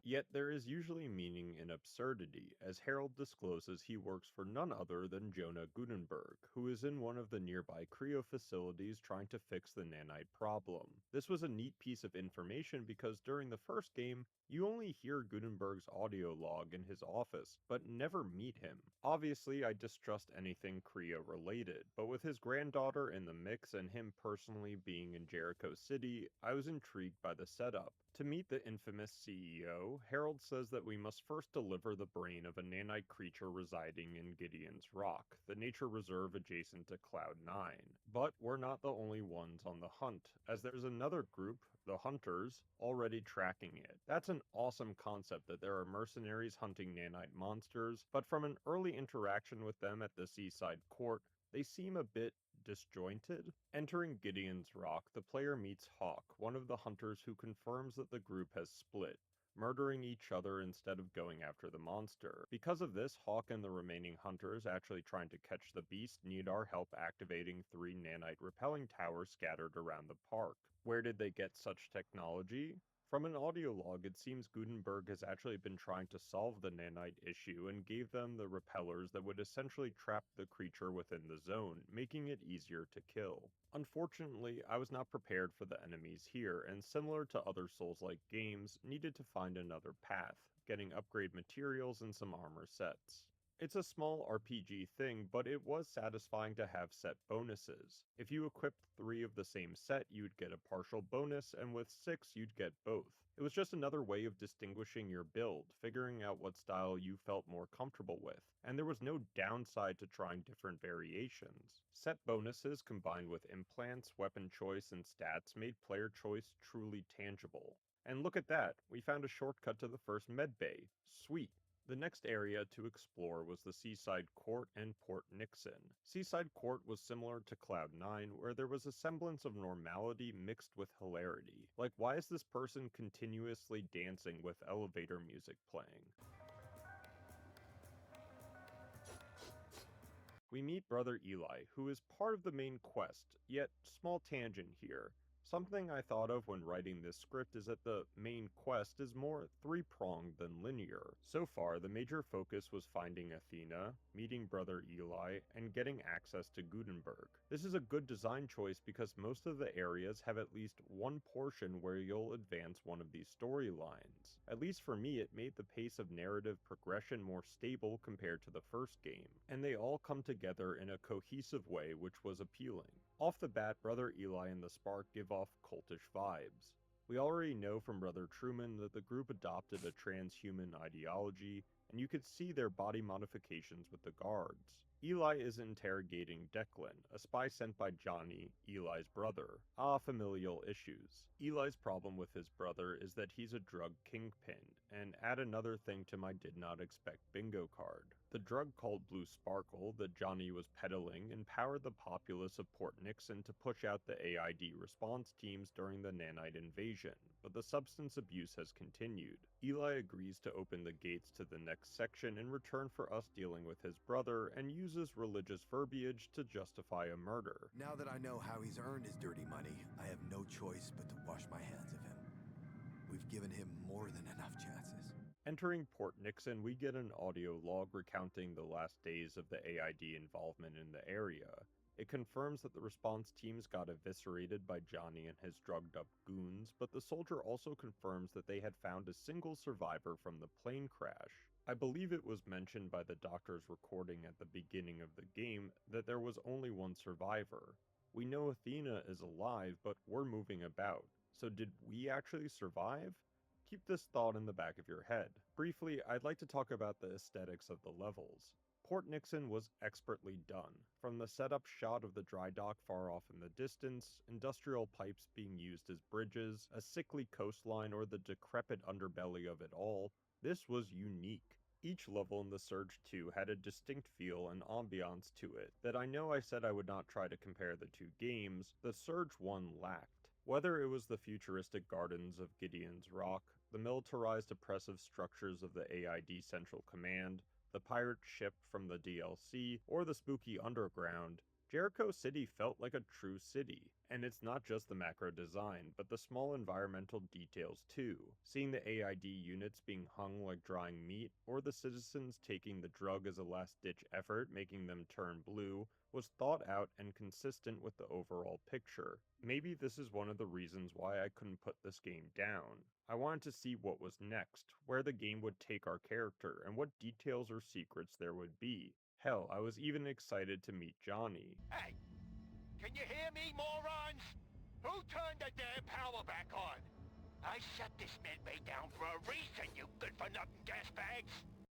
Yet there is usually meaning in absurdity, as Harold discloses he works for none other than Jonah Gutenberg, who is in one of the nearby Creo facilities trying to fix the nanite problem. This was a neat piece of information because during the first game, you only hear Gutenberg's audio log in his office, but never meet him. Obviously, I distrust anything Creo related, but with his granddaughter in the mix and him personally being in Jericho City, I was intrigued by the setup. To meet the infamous CEO, Harold says that we must first deliver the brain of a nanite creature residing in Gideon's Rock, the nature reserve adjacent to Cloud9. But we're not the only ones on the hunt, as there's another group, the Hunters, already tracking it. That's an awesome concept that there are mercenaries hunting nanite monsters, but from an early interaction with them at the seaside court, they seem a bit disjointed. Entering Gideon's Rock, the player meets Hawk, one of the hunters who confirms that the group has split, murdering each other instead of going after the monster. Because of this, Hawk and the remaining hunters actually trying to catch the beast need our help activating 3 nanite repelling towers scattered around the park. Where did they get such technology? From an audio log, it seems Gutenberg has actually been trying to solve the nanite issue and gave them the repellers that would essentially trap the creature within the zone, making it easier to kill. Unfortunately, I was not prepared for the enemies here, and similar to other Souls-like games, needed to find another path, getting upgrade materials and some armor sets. It's a small RPG thing, but it was satisfying to have set bonuses. If you equipped 3 of the same set, you'd get a partial bonus, and with 6, you'd get both. It was just another way of distinguishing your build, figuring out what style you felt more comfortable with, and there was no downside to trying different variations. Set bonuses combined with implants, weapon choice, and stats made player choice truly tangible. And look at that, we found a shortcut to the first medbay. Sweet. The next area to explore was the Seaside Court and Port Nixon. Seaside Court was similar to Cloud 9, where there was a semblance of normality mixed with hilarity. Like, why is this person continuously dancing with elevator music playing? We meet Brother Eli, who is part of the main quest, yet small tangent here. Something I thought of when writing this script is that the main quest is more three-pronged than linear. So far, the major focus was finding Athena, meeting Brother Eli, and getting access to Gutenberg. This is a good design choice because most of the areas have at least one portion where you'll advance one of these storylines. At least for me, it made the pace of narrative progression more stable compared to the first game, and they all come together in a cohesive way which was appealing. Off the bat, Brother Eli and the Spark give off cultish vibes. We already know from Brother Truman that the group adopted a transhuman ideology, and you could see their body modifications with the guards. Eli is interrogating Declan, a spy sent by Johnny, Eli's brother. Familial issues. Eli's problem with his brother is that he's a drug kingpin, and add another thing to my did not expect bingo card. The drug called Blue Sparkle that Johnny was peddling empowered the populace of Port Nixon to push out the AID response teams during the nanite invasion, but the substance abuse has continued. Eli agrees to open the gates to the next section in return for us dealing with his brother, and uses religious verbiage to justify a murder. Now that I know how he's earned his dirty money, I have no choice but to wash my hands of him. We've given him more than enough chances. Entering Port Nixon, we get an audio log recounting the last days of the AID involvement in the area. It confirms that the response teams got eviscerated by Johnny and his drugged-up goons, but the soldier also confirms that they had found a single survivor from the plane crash. I believe it was mentioned by the doctor's recording at the beginning of the game that there was only one survivor. We know Athena is alive, but we're moving about. So did we actually survive? Keep this thought in the back of your head. Briefly, I'd like to talk about the aesthetics of the levels. Port Nixon was expertly done. From the setup shot of the dry dock far off in the distance, industrial pipes being used as bridges, a sickly coastline, or the decrepit underbelly of it all, this was unique. Each level in the Surge 2 had a distinct feel and ambiance to it that I know I said I would not try to compare the two games, the Surge 1 lacked. Whether it was the futuristic gardens of Gideon's Rock, the militarized oppressive structures of the AID Central Command, the pirate ship from the DLC, or the spooky underground, Jericho City felt like a true city. And it's not just the macro design, but the small environmental details too. Seeing the AID units being hung like drying meat, or the citizens taking the drug as a last-ditch effort, making them turn blue, was thought out and consistent with the overall picture. Maybe this is one of the reasons why I couldn't put this game down. I wanted to see what was next, where the game would take our character, and what details or secrets there would be. Hell, I was even excited to meet Johnny. Hey! Can you hear me, morons? Who turned the damn power back on? I shut this medbay down for a reason, you good-for-nothing gasbags!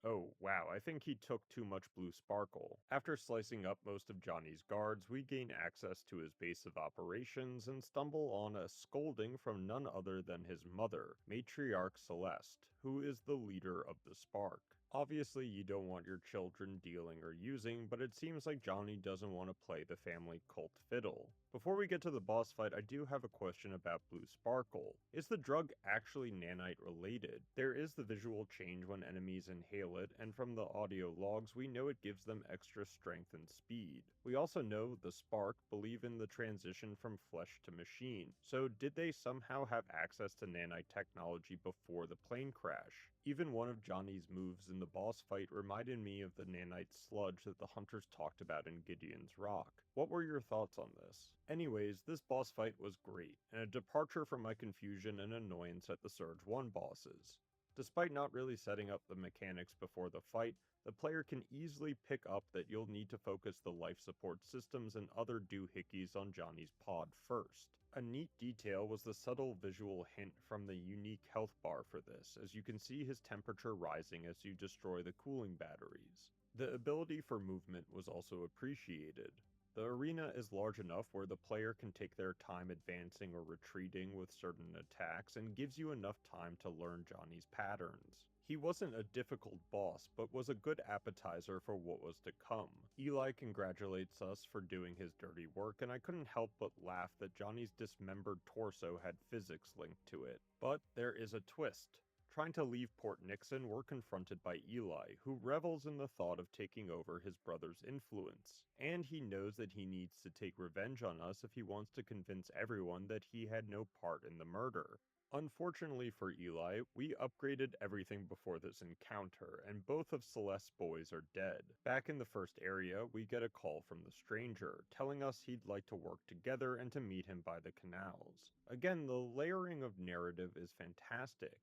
Oh, wow, I think he took too much Blue Sparkle. After slicing up most of Johnny's guards, we gain access to his base of operations and stumble on a scolding from none other than his mother, Matriarch Celeste, who is the leader of the Spark. Obviously, you don't want your children dealing or using, but it seems like Johnny doesn't want to play the family cult fiddle. Before we get to the boss fight, I do have a question about Blue Sparkle. Is the drug actually nanite related? There is the visual change when enemies inhale it, and from the audio logs, we know it gives them extra strength and speed. We also know the Spark believe in the transition from flesh to machine, so did they somehow have access to nanite technology before the plane crash? Even one of Johnny's moves in the boss fight reminded me of the nanite sludge that the hunters talked about in Gideon's Rock. What were your thoughts on this? Anyways, this boss fight was great, and a departure from my confusion and annoyance at the Surge 1 bosses. Despite not really setting up the mechanics before the fight, the player can easily pick up that you'll need to focus the life support systems and other doohickeys on Johnny's pod first. A neat detail was the subtle visual hint from the unique health bar for this, as you can see his temperature rising as you destroy the cooling batteries. The ability for movement was also appreciated. The arena is large enough where the player can take their time advancing or retreating with certain attacks and gives you enough time to learn Johnny's patterns. He wasn't a difficult boss, but was a good appetizer for what was to come. Eli congratulates us for doing his dirty work, and I couldn't help but laugh that Johnny's dismembered torso had physics linked to it. But there is a twist. Trying to leave Port Nixon, we're confronted by Eli, who revels in the thought of taking over his brother's influence. And he knows that he needs to take revenge on us if he wants to convince everyone that he had no part in the murder. Unfortunately for Eli, we upgraded everything before this encounter, and both of Celeste's boys are dead. Back in the first area, we get a call from the stranger, telling us he'd like to work together and to meet him by the canals. Again, the layering of narrative is fantastic.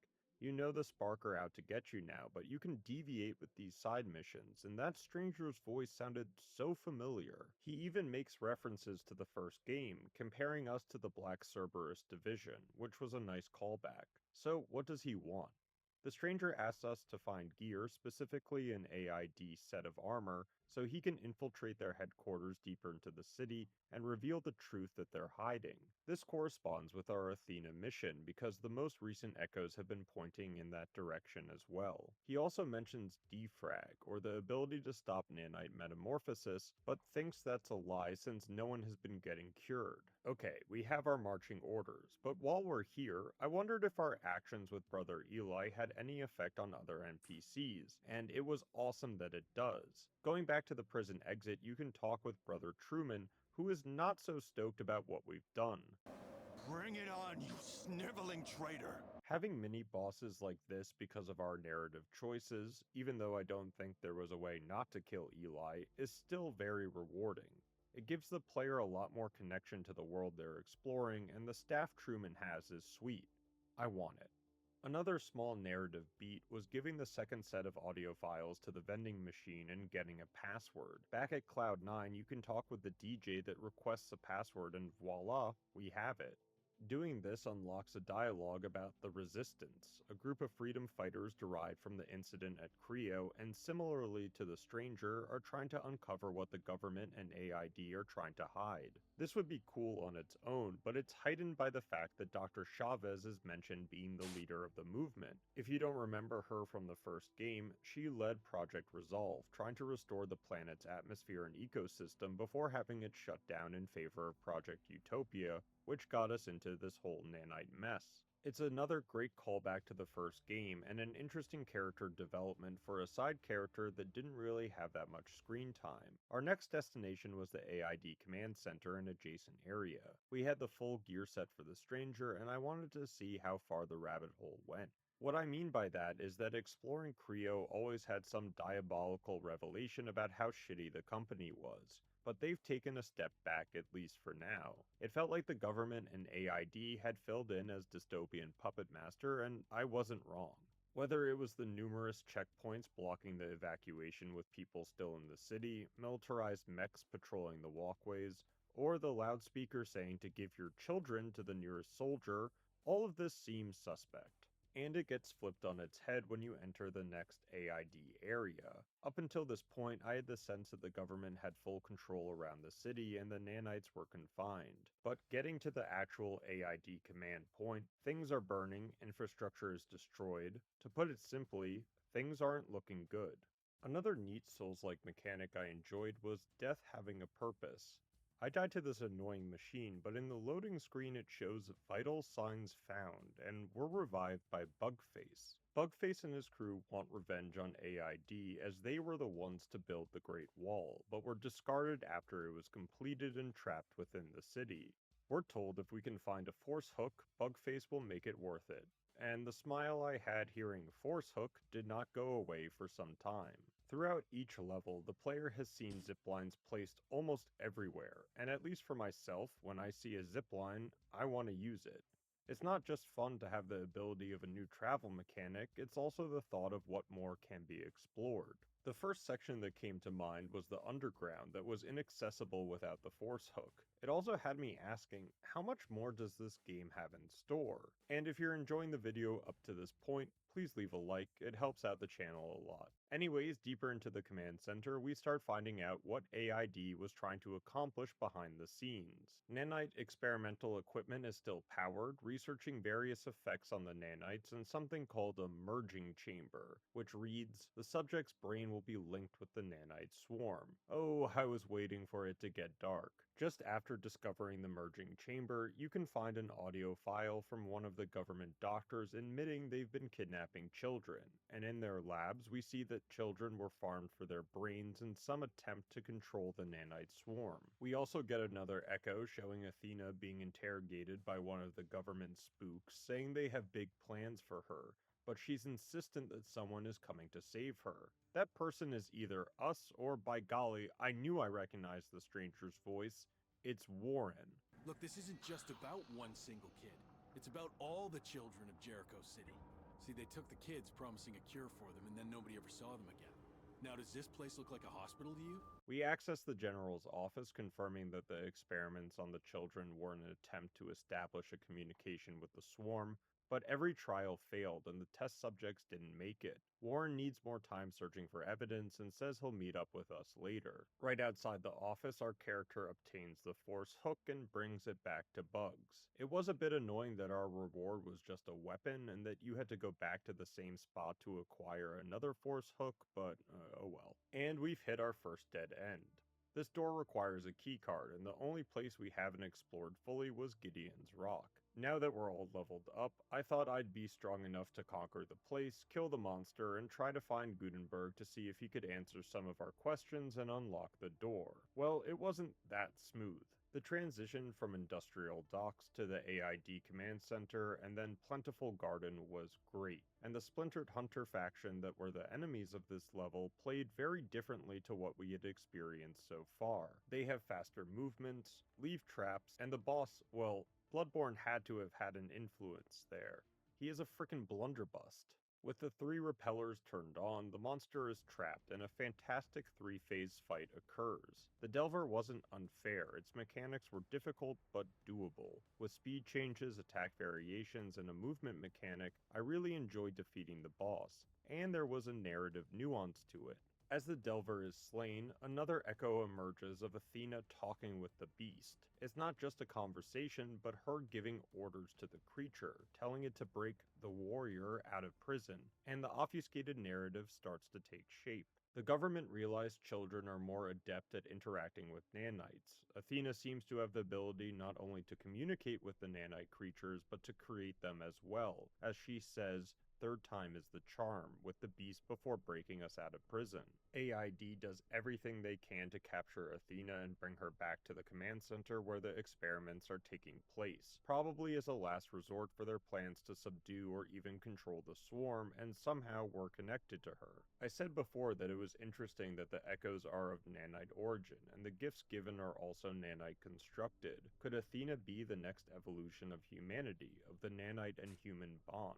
You know the Spark are out to get you now, but you can deviate with these side missions, and that stranger's voice sounded so familiar. He even makes references to the first game, comparing us to the Black Cerberus division, which was a nice callback. So, what does he want? The stranger asks us to find gear, specifically an AID set of armor, so he can infiltrate their headquarters deeper into the city and reveal the truth that they're hiding. This corresponds with our Athena mission because the most recent echoes have been pointing in that direction as well. He also mentions defrag, or the ability to stop nanite metamorphosis, but thinks that's a lie since no one has been getting cured. Okay, we have our marching orders, but while we're here, I wondered if our actions with Brother Eli had any effect on other NPCs, and it was awesome that it does. Going back to the prison exit, you can talk with Brother Truman, who is not so stoked about what we've done. Bring it on, you sniveling traitor! Having mini-bosses like this because of our narrative choices, even though I don't think there was a way not to kill Eli, is still very rewarding. It gives the player a lot more connection to the world they're exploring, and the staff Truman has is sweet. I want it. Another small narrative beat was giving the second set of audio files to the vending machine and getting a password. Back at Cloud 9, you can talk with the DJ that requests a password, and voila, we have it. Doing this unlocks a dialogue about the Resistance, a group of freedom fighters derived from the incident at Creo, and similarly to the stranger, are trying to uncover what the government and AID are trying to hide. This would be cool on its own, but it's heightened by the fact that Dr. Chavez is mentioned being the leader of the movement. If you don't remember her from the first game, she led Project Resolve, trying to restore the planet's atmosphere and ecosystem before having it shut down in favor of Project Utopia, which got us into this whole nanite mess. It's another great callback to the first game, and an interesting character development for a side character that didn't really have that much screen time. Our next destination was the AID command center and adjacent area. We had the full gear set for the stranger, and I wanted to see how far the rabbit hole went. What I mean by that is that exploring Creo always had some diabolical revelation about how shitty the company was, but they've taken a step back, at least for now. It felt like the government and AID had filled in as dystopian puppet master, and I wasn't wrong. Whether it was the numerous checkpoints blocking the evacuation with people still in the city, militarized mechs patrolling the walkways, or the loudspeaker saying to give your children to the nearest soldier, all of this seems suspect. And it gets flipped on its head when you enter the next AID area. Up until this point, I had the sense that the government had full control around the city and the nanites were confined. But getting to the actual AID command point, things are burning, infrastructure is destroyed. To put it simply, things aren't looking good. Another neat Souls-like mechanic I enjoyed was death having a purpose. I died to this annoying machine, but in the loading screen it shows vital signs found, and we're revived by Bugface. Bugface and his crew want revenge on AID, as they were the ones to build the Great Wall, but were discarded after it was completed and trapped within the city. We're told if we can find a Force Hook, Bugface will make it worth it. And the smile I had hearing Force Hook did not go away for some time. Throughout each level, the player has seen ziplines placed almost everywhere, and at least for myself, when I see a zipline, I want to use it. It's not just fun to have the ability of a new travel mechanic, it's also the thought of what more can be explored. The first section that came to mind was the underground that was inaccessible without the force hook. It also had me asking, how much more does this game have in store? And if you're enjoying the video up to this point, please leave a like, it helps out the channel a lot. Anyways, deeper into the command center, we start finding out what AID was trying to accomplish behind the scenes. Nanite experimental equipment is still powered, researching various effects on the nanites in something called a merging chamber, which reads, the subject's brain will be linked with the nanite swarm. Oh, I was waiting for it to get dark. Just after discovering the merging chamber, you can find an audio file from one of the government doctors admitting they've been kidnapping children, and in their labs we see that children were farmed for their brains in some attempt to control the nanite swarm. We also get another echo showing Athena being interrogated by one of the government spooks, saying they have big plans for her, but she's insistent that someone is coming to save her. That person is either us or, by golly, I knew I recognized the stranger's voice. It's Warren. Look, this isn't just about one single kid. It's about all the children of Jericho City. See, they took the kids, promising a cure for them, and then nobody ever saw them again. Now, does this place look like a hospital to you? We access the general's office, confirming that the experiments on the children were an attempt to establish a communication with the swarm, but every trial failed and the test subjects didn't make it. Warren needs more time searching for evidence and says he'll meet up with us later. Right outside the office, our character obtains the force hook and brings it back to Bugs. It was a bit annoying that our reward was just a weapon and that you had to go back to the same spot to acquire another force hook, but oh well. And we've hit our first dead end. This door requires a keycard, and the only place we haven't explored fully was Gideon's Rock. Now that we're all leveled up, I thought I'd be strong enough to conquer the place, kill the monster, and try to find Gutenberg to see if he could answer some of our questions and unlock the door. Well, it wasn't that smooth. The transition from industrial docks to the AID command center and then Plentiful Garden was great, and the Splintered Hunter faction that were the enemies of this level played very differently to what we had experienced so far. They have faster movements, leave traps, and the boss, well, Bloodborne had to have had an influence there. He is a frickin' blunderbuss. With the 3 repellers turned on, the monster is trapped and a fantastic 3-phase fight occurs. The Delver wasn't unfair, its mechanics were difficult but doable. With speed changes, attack variations, and a movement mechanic, I really enjoyed defeating the boss, and there was a narrative nuance to it. As the Delver is slain, another echo emerges of Athena talking with the beast. It's not just a conversation, but her giving orders to the creature, telling it to break the warrior out of prison, and the obfuscated narrative starts to take shape. The government realized children are more adept at interacting with nanites. Athena seems to have the ability not only to communicate with the nanite creatures, but to create them as well. As she says, third time is the charm, with the beast before breaking us out of prison. AID does everything they can to capture Athena and bring her back to the command center where the experiments are taking place, probably as a last resort for their plans to subdue or even control the swarm, and somehow we're connected to her. I said before that it was interesting that the echoes are of nanite origin, and the gifts given are also nanite constructed. Could Athena be the next evolution of humanity, of the nanite and human bond?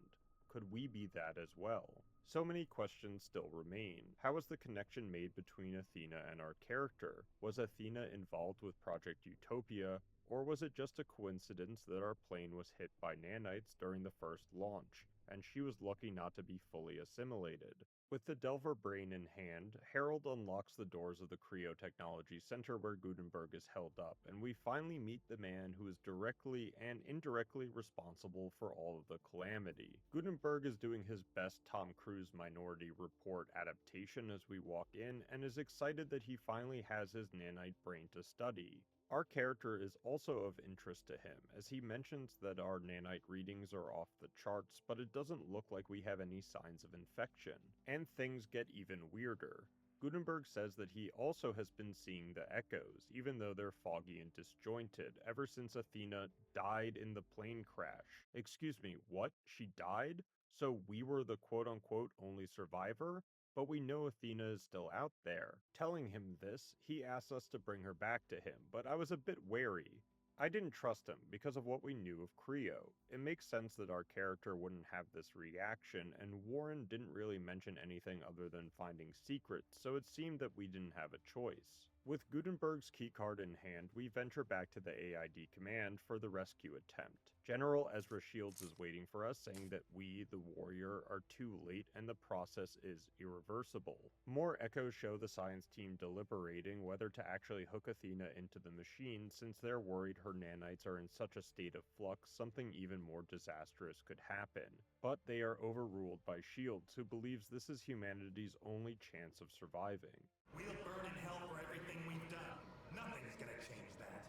Could we be that as well? So many questions still remain. How was the connection made between Athena and our character? Was Athena involved with Project Utopia, or was it just a coincidence that our plane was hit by nanites during the first launch, and she was lucky not to be fully assimilated? With the Delver brain in hand, Harold unlocks the doors of the Creo Technology Center where Gutenberg is held up, and we finally meet the man who is directly and indirectly responsible for all of the calamity. Gutenberg is doing his best Tom Cruise Minority Report adaptation as we walk in, and is excited that he finally has his nanite brain to study. Our character is also of interest to him, as he mentions that our nanite readings are off the charts, but it doesn't look like we have any signs of infection. And things get even weirder. Gutenberg says that he also has been seeing the echoes, even though they're foggy and disjointed, ever since Athena died in the plane crash. Excuse me, what? She died? So we were the quote-unquote only survivor? But we know Athena is still out there. Telling him this, he asks us to bring her back to him, but I was a bit wary. I didn't trust him because of what we knew of Creo. It makes sense that our character wouldn't have this reaction, and Warren didn't really mention anything other than finding secrets, so it seemed that we didn't have a choice. With Gutenberg's keycard in hand, we venture back to the AID command for the rescue attempt. General Ezra Shields is waiting for us, saying that we, the warrior, are too late and the process is irreversible. More echoes show the science team deliberating whether to actually hook Athena into the machine, since they're worried her nanites are in such a state of flux something even more disastrous could happen. But they are overruled by Shields, who believes this is humanity's only chance of surviving. We'll burn in hell for everything we've done. Nothing's gonna change that.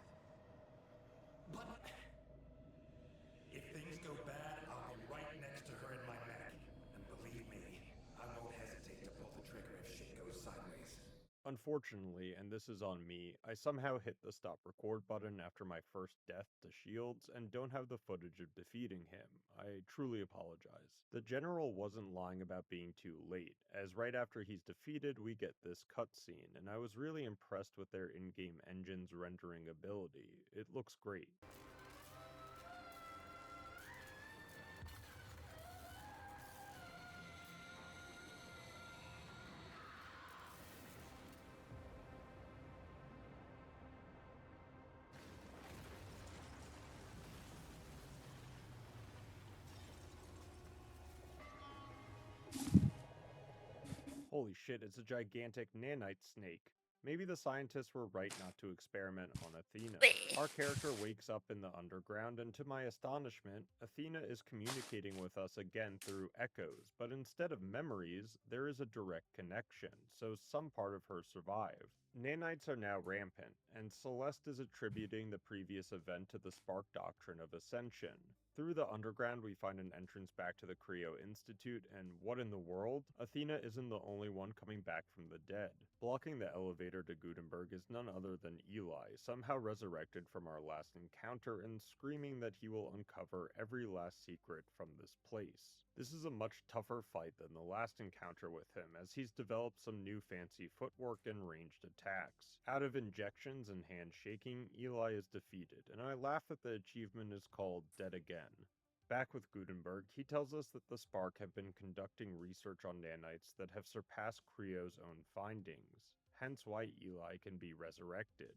But if things go bad, I'll be right next to her in my mech. And believe me, I won't hesitate to pull the trigger if shit goes sideways. Unfortunately, and this is on me, I somehow hit the stop record button after my first death to Shields and don't have the footage of defeating him. I truly apologize. The general wasn't lying about being too late, as right after he's defeated we get this cutscene, and I was really impressed with their in-game engine's rendering ability. It looks great. Holy shit, it's a gigantic nanite snake. Maybe the scientists were right not to experiment on Athena. Our character wakes up in the underground, and to my astonishment, Athena is communicating with us again through echoes, but instead of memories, there is a direct connection, so some part of her survived. Nanites are now rampant, and Celeste is attributing the previous event to the Spark Doctrine of Ascension. Through the underground, we find an entrance back to the Creo Institute, and what in the world? Athena isn't the only one coming back from the dead. Blocking the elevator to Gutenberg is none other than Eli, somehow resurrected from our last encounter and screaming that he will uncover every last secret from this place. This is a much tougher fight than the last encounter with him, as he's developed some new fancy footwork and ranged attacks. Out of injections and hand shaking, Eli is defeated, and I laugh that the achievement is called Dead Again. Back with Gutenberg, he tells us that the Spark have been conducting research on nanites that have surpassed Creo's own findings, hence why Eli can be resurrected.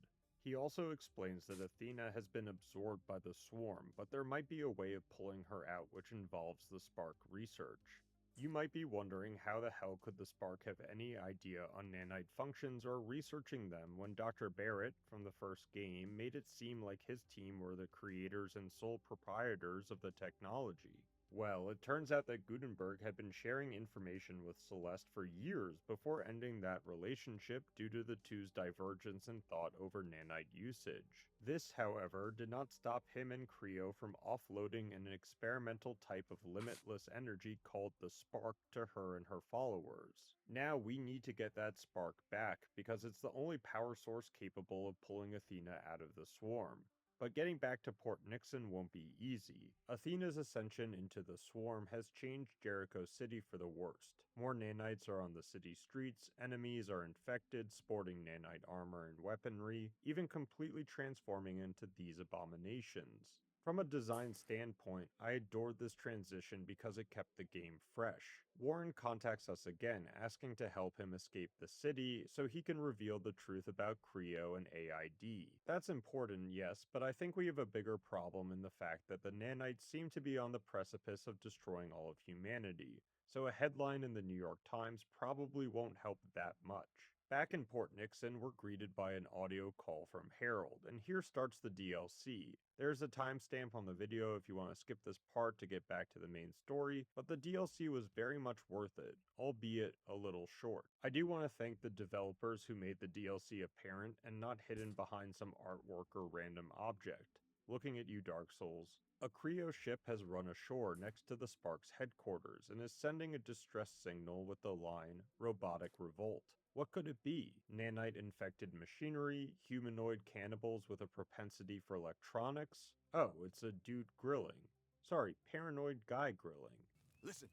He also explains that Athena has been absorbed by the swarm, but there might be a way of pulling her out which involves the Spark research. You might be wondering how the hell could the Spark have any idea on nanite functions or researching them when Dr. Barrett, from the first game, made it seem like his team were the creators and sole proprietors of the technology. Well, it turns out that Gutenberg had been sharing information with Celeste for years before ending that relationship due to the two's divergence in thought over nanite usage. This, however, did not stop him and Creo from offloading an experimental type of limitless energy called the Spark to her and her followers. Now we need to get that Spark back because it's the only power source capable of pulling Athena out of the swarm. But getting back to Port Nixon won't be easy. Athena's ascension into the swarm has changed Jericho City for the worst. More nanites are on the city streets, enemies are infected, sporting nanite armor and weaponry, even completely transforming into these abominations. From a design standpoint, I adored this transition because it kept the game fresh. Warren contacts us again, asking to help him escape the city so he can reveal the truth about Creo and AID. That's important, yes, but I think we have a bigger problem in the fact that the nanites seem to be on the precipice of destroying all of humanity, so a headline in the New York Times probably won't help that much. Back in Port Nixon, we're greeted by an audio call from Harold, and here starts the DLC. There's a timestamp on the video if you want to skip this part to get back to the main story, but the DLC was very much worth it, albeit a little short. I do want to thank the developers who made the DLC apparent and not hidden behind some artwork or random object. Looking at you, Dark Souls. A Creo ship has run ashore next to the Spark's headquarters and is sending a distress signal with the line, "Robotic Revolt." What could it be? Nanite-infected machinery? Humanoid cannibals with a propensity for electronics? Oh, it's a dude grilling. Sorry, paranoid guy grilling. Listen,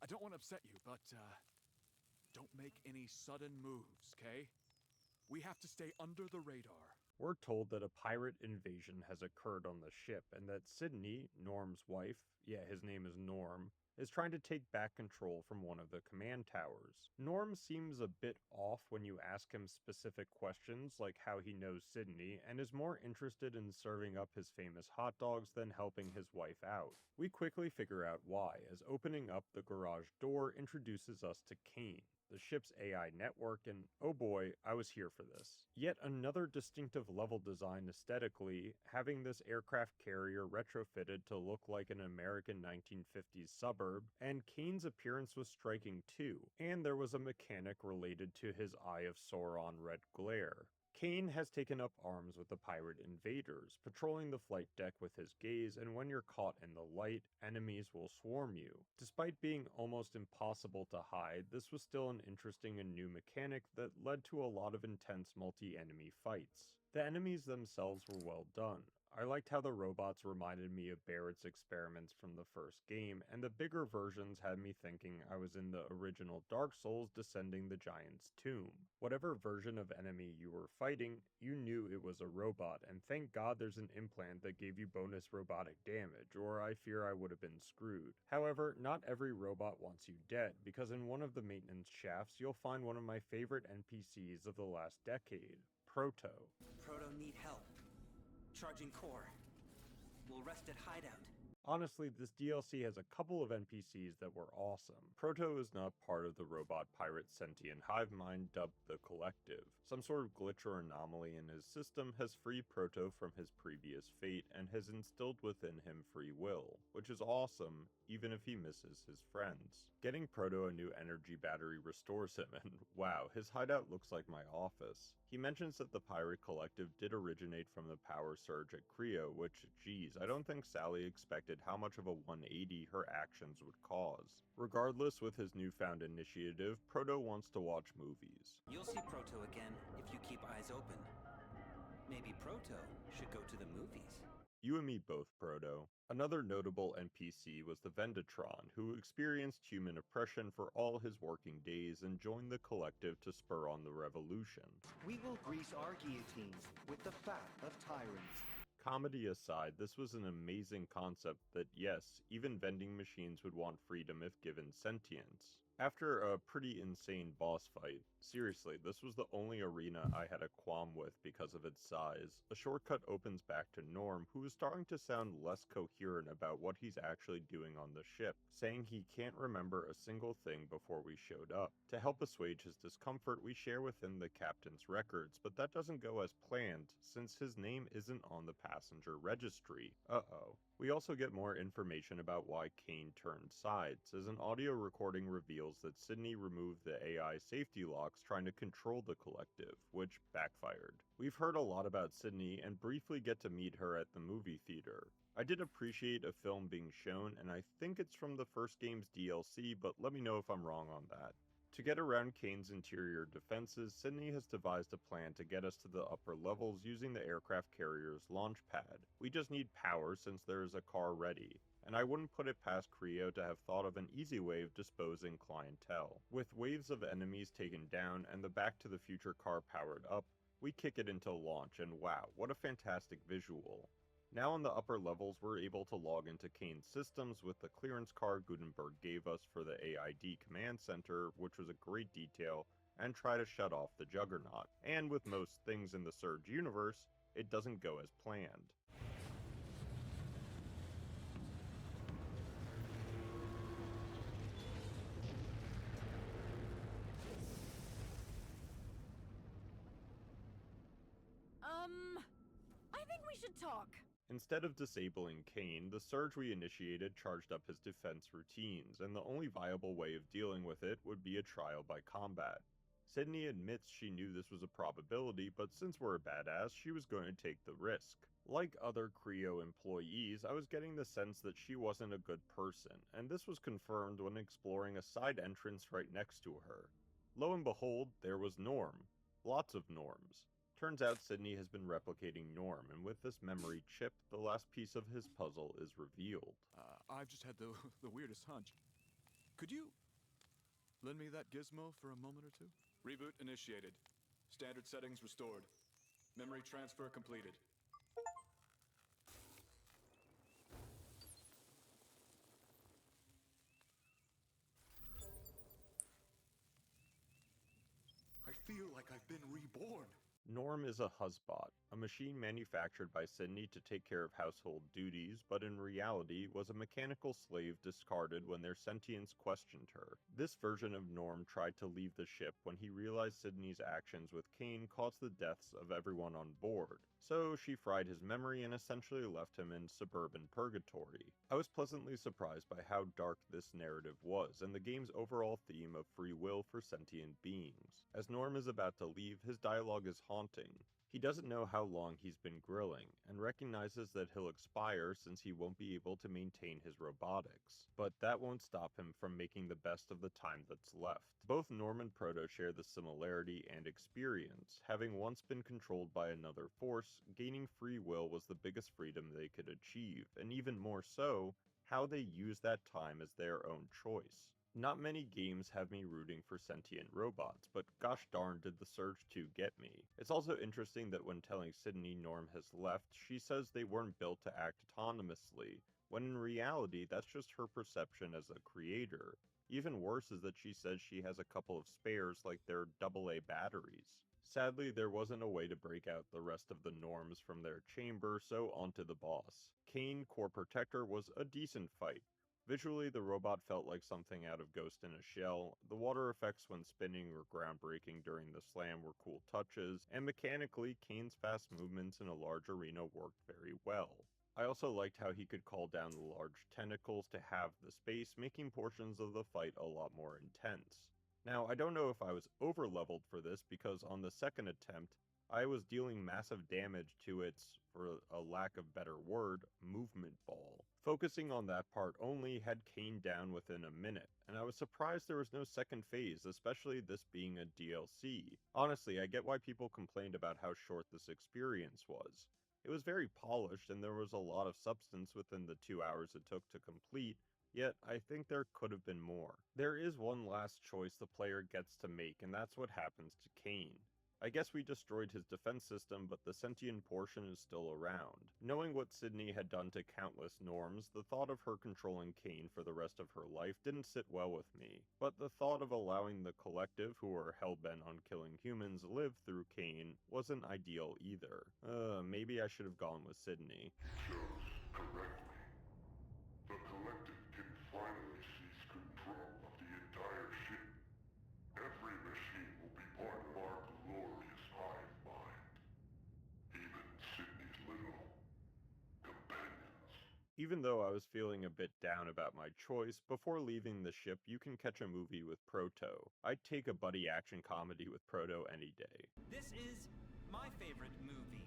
I don't want to upset you, but, don't make any sudden moves, okay? We have to stay under the radar. We're told that a pirate invasion has occurred on the ship and that Sydney, Norm's wife, yeah, his name is Norm, is trying to take back control from one of the command towers. Norm seems a bit off when you ask him specific questions like how he knows Sydney, and is more interested in serving up his famous hot dogs than helping his wife out. We quickly figure out why, as opening up the garage door introduces us to Kane, the ship's AI network, and oh boy, I was here for this. Yet another distinctive level design aesthetically, having this aircraft carrier retrofitted to look like an American 1950s suburb, and Kane's appearance was striking too, and there was a mechanic related to his Eye of Sauron red glare. Kane has taken up arms with the pirate invaders, patrolling the flight deck with his gaze, and when you're caught in the light, enemies will swarm you. Despite being almost impossible to hide, this was still an interesting and new mechanic that led to a lot of intense multi-enemy fights. The enemies themselves were well done. I liked how the robots reminded me of Barrett's experiments from the first game, and the bigger versions had me thinking I was in the original Dark Souls descending the giant's tomb. Whatever version of enemy you were fighting, you knew it was a robot, and thank God there's an implant that gave you bonus robotic damage, or I fear I would have been screwed. However, not every robot wants you dead, because in one of the maintenance shafts you'll find one of my favorite NPCs of the last decade, Proto. Proto need help. Charging core. We'll rest at hideout. Honestly, this DLC has a couple of NPCs that were awesome. Proto is not part of the robot pirate sentient hive mind dubbed the Collective. Some sort of glitch or anomaly in his system has freed Proto from his previous fate and has instilled within him free will, which is awesome, even if he misses his friends. Getting Proto a new energy battery restores him, and wow, his hideout looks like my office. He mentions that the pirate collective did originate from the power surge at Creo, which, geez, I don't think Sally expected how much of a 180 her actions would cause. Regardless, with his newfound initiative, Proto wants to watch movies. You'll see Proto again if you keep eyes open. Maybe Proto should go to the movies. You and me both, Proto. Another notable NPC was the Vendatron, who experienced human oppression for all his working days and joined the collective to spur on the revolution. We will grease our guillotines with the fat of tyrants. Comedy aside, this was an amazing concept that, yes, even vending machines would want freedom if given sentience. After a pretty insane boss fight, seriously, this was the only arena I had a qualm with because of its size, a shortcut opens back to Norm, who is starting to sound less coherent about what he's actually doing on the ship, saying he can't remember a single thing before we showed up. To help assuage his discomfort, we share with him the captain's records, but that doesn't go as planned, since his name isn't on the passenger registry. Uh-oh. We also get more information about why Kane turned sides, as an audio recording reveals that Sydney removed the AI safety locks trying to control the collective, which backfired. We've heard a lot about Sydney and briefly get to meet her at the movie theater. I did appreciate a film being shown, and I think it's from the first game's DLC, but let me know if I'm wrong on that. To get around Kane's interior defenses, Sydney has devised a plan to get us to the upper levels using the aircraft carrier's launch pad. We just need power since there is a car ready, and I wouldn't put it past Creo to have thought of an easy way of disposing clientele. With waves of enemies taken down and the Back to the Future car powered up, we kick it into launch, and wow, what a fantastic visual. Now on the upper levels, we're able to log into Kane's systems with the clearance card Gutenberg gave us for the AID command center, which was a great detail, and try to shut off the Juggernaut. And with most things in the Surge universe, it doesn't go as planned. I think we should talk. Instead of disabling Kane, the surge we initiated charged up his defense routines, and the only viable way of dealing with it would be a trial by combat. Sydney admits she knew this was a probability, but since we're a badass, she was going to take the risk. Like other Creo employees, I was getting the sense that she wasn't a good person, and this was confirmed when exploring a side entrance right next to her. Lo and behold, there was Norm. Lots of Norms. Turns out Sydney has been replicating Norm, and with this memory chip, the last piece of his puzzle is revealed. I've just had the weirdest hunch. Could you lend me that gizmo for a moment or two? Reboot initiated. Standard settings restored. Memory transfer completed. I feel like I've been reborn. Norm is a Husbot, a machine manufactured by Sydney to take care of household duties, but in reality was a mechanical slave discarded when their sentience questioned her. This version of Norm tried to leave the ship when he realized Sydney's actions with Kane caused the deaths of everyone on board, so she fried his memory and essentially left him in suburban purgatory. I was pleasantly surprised by how dark this narrative was, and the game's overall theme of free will for sentient beings. As Norm is about to leave, his dialogue is haunting. He doesn't know how long he's been grilling, and recognizes that he'll expire since he won't be able to maintain his robotics. But that won't stop him from making the best of the time that's left. Both Norm and Proto share the similarity and experience. Having once been controlled by another force, gaining free will was the biggest freedom they could achieve, and even more so, how they use that time as their own choice. Not many games have me rooting for sentient robots, but gosh darn did the Surge 2 get me. It's also interesting that when telling Sydney Norm has left, she says they weren't built to act autonomously, when in reality that's just her perception as a creator. Even worse is that she says she has a couple of spares like they're AA batteries. Sadly, there wasn't a way to break out the rest of the Norms from their chamber, so onto the boss. Kane, Core Protector, was a decent fight. Visually, the robot felt like something out of Ghost in a Shell. The water effects when spinning were groundbreaking during the slam were cool touches, and mechanically, Kane's fast movements in a large arena worked very well. I also liked how he could call down the large tentacles to halve the space, making portions of the fight a lot more intense. Now, I don't know if I was over-leveled for this because on the second attempt, I was dealing massive damage to its, for a lack of better word, movement ball. Focusing on that part only had Kane down within a minute, and I was surprised there was no second phase, especially this being a DLC. Honestly, I get why people complained about how short this experience was. It was very polished, and there was a lot of substance within the 2 hours it took to complete, yet I think there could have been more. There is one last choice the player gets to make, and that's what happens to Kane. I guess we destroyed his defense system, but the sentient portion is still around. Knowing what Sydney had done to countless Norms, the thought of her controlling Kane for the rest of her life didn't sit well with me. But the thought of allowing the collective, who were hell-bent on killing humans, live through Kane wasn't ideal either. Maybe I should have gone with Sydney. Correctly. The collective can finally seize control of the entire ship. Every machine will be part of our glorious hive mind. Even Sydney's little companions. Even though I was feeling a bit down about my choice, before leaving the ship you can catch a movie with Proto. I'd take a buddy action comedy with Proto any day. This is my favorite movie.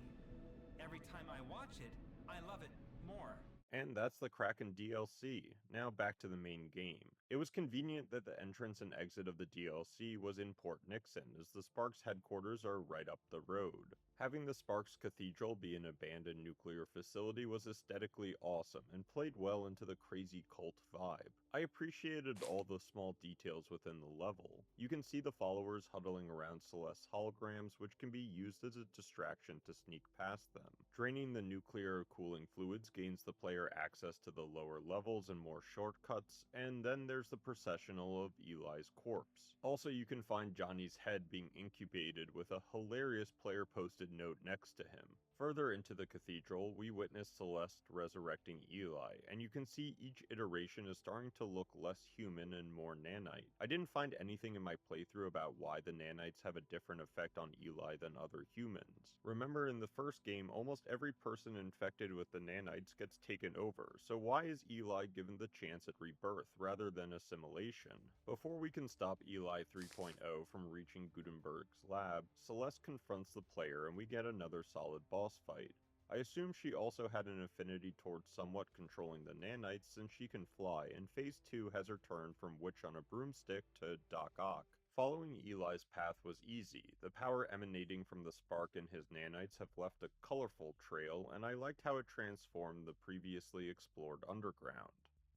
Every time I watch it, I love it more. And that's the Kraken DLC. Now back to the main game. It was convenient that the entrance and exit of the DLC was in Port Nixon, as the Sparks headquarters are right up the road. Having the Sparks Cathedral be an abandoned nuclear facility was aesthetically awesome and played well into the crazy cult vibe. I appreciated all the small details within the level. You can see the followers huddling around Celeste's holograms, which can be used as a distraction to sneak past them. Draining the nuclear cooling fluids gains the player access to the lower levels and more shortcuts, and then there's the processional of Eli's corpse. Also, you can find Johnny's head being incubated with a hilarious player-posted note next to him. Further into the cathedral, we witness Celeste resurrecting Eli, and you can see each iteration is starting to look less human and more nanite. I didn't find anything in my playthrough about why the nanites have a different effect on Eli than other humans. Remember, in the first game, almost every person infected with the nanites gets taken over, so why is Eli given the chance at rebirth rather than assimilation? Before we can stop Eli 3.0 from reaching Gutenberg's lab, Celeste confronts the player and we get another solid boss fight. I assume she also had an affinity towards somewhat controlling the nanites since she can fly, and Phase 2 has her turn from Witch on a Broomstick to Doc Ock. Following Eli's path was easy. The power emanating from the spark in his nanites have left a colorful trail, and I liked how it transformed the previously explored underground.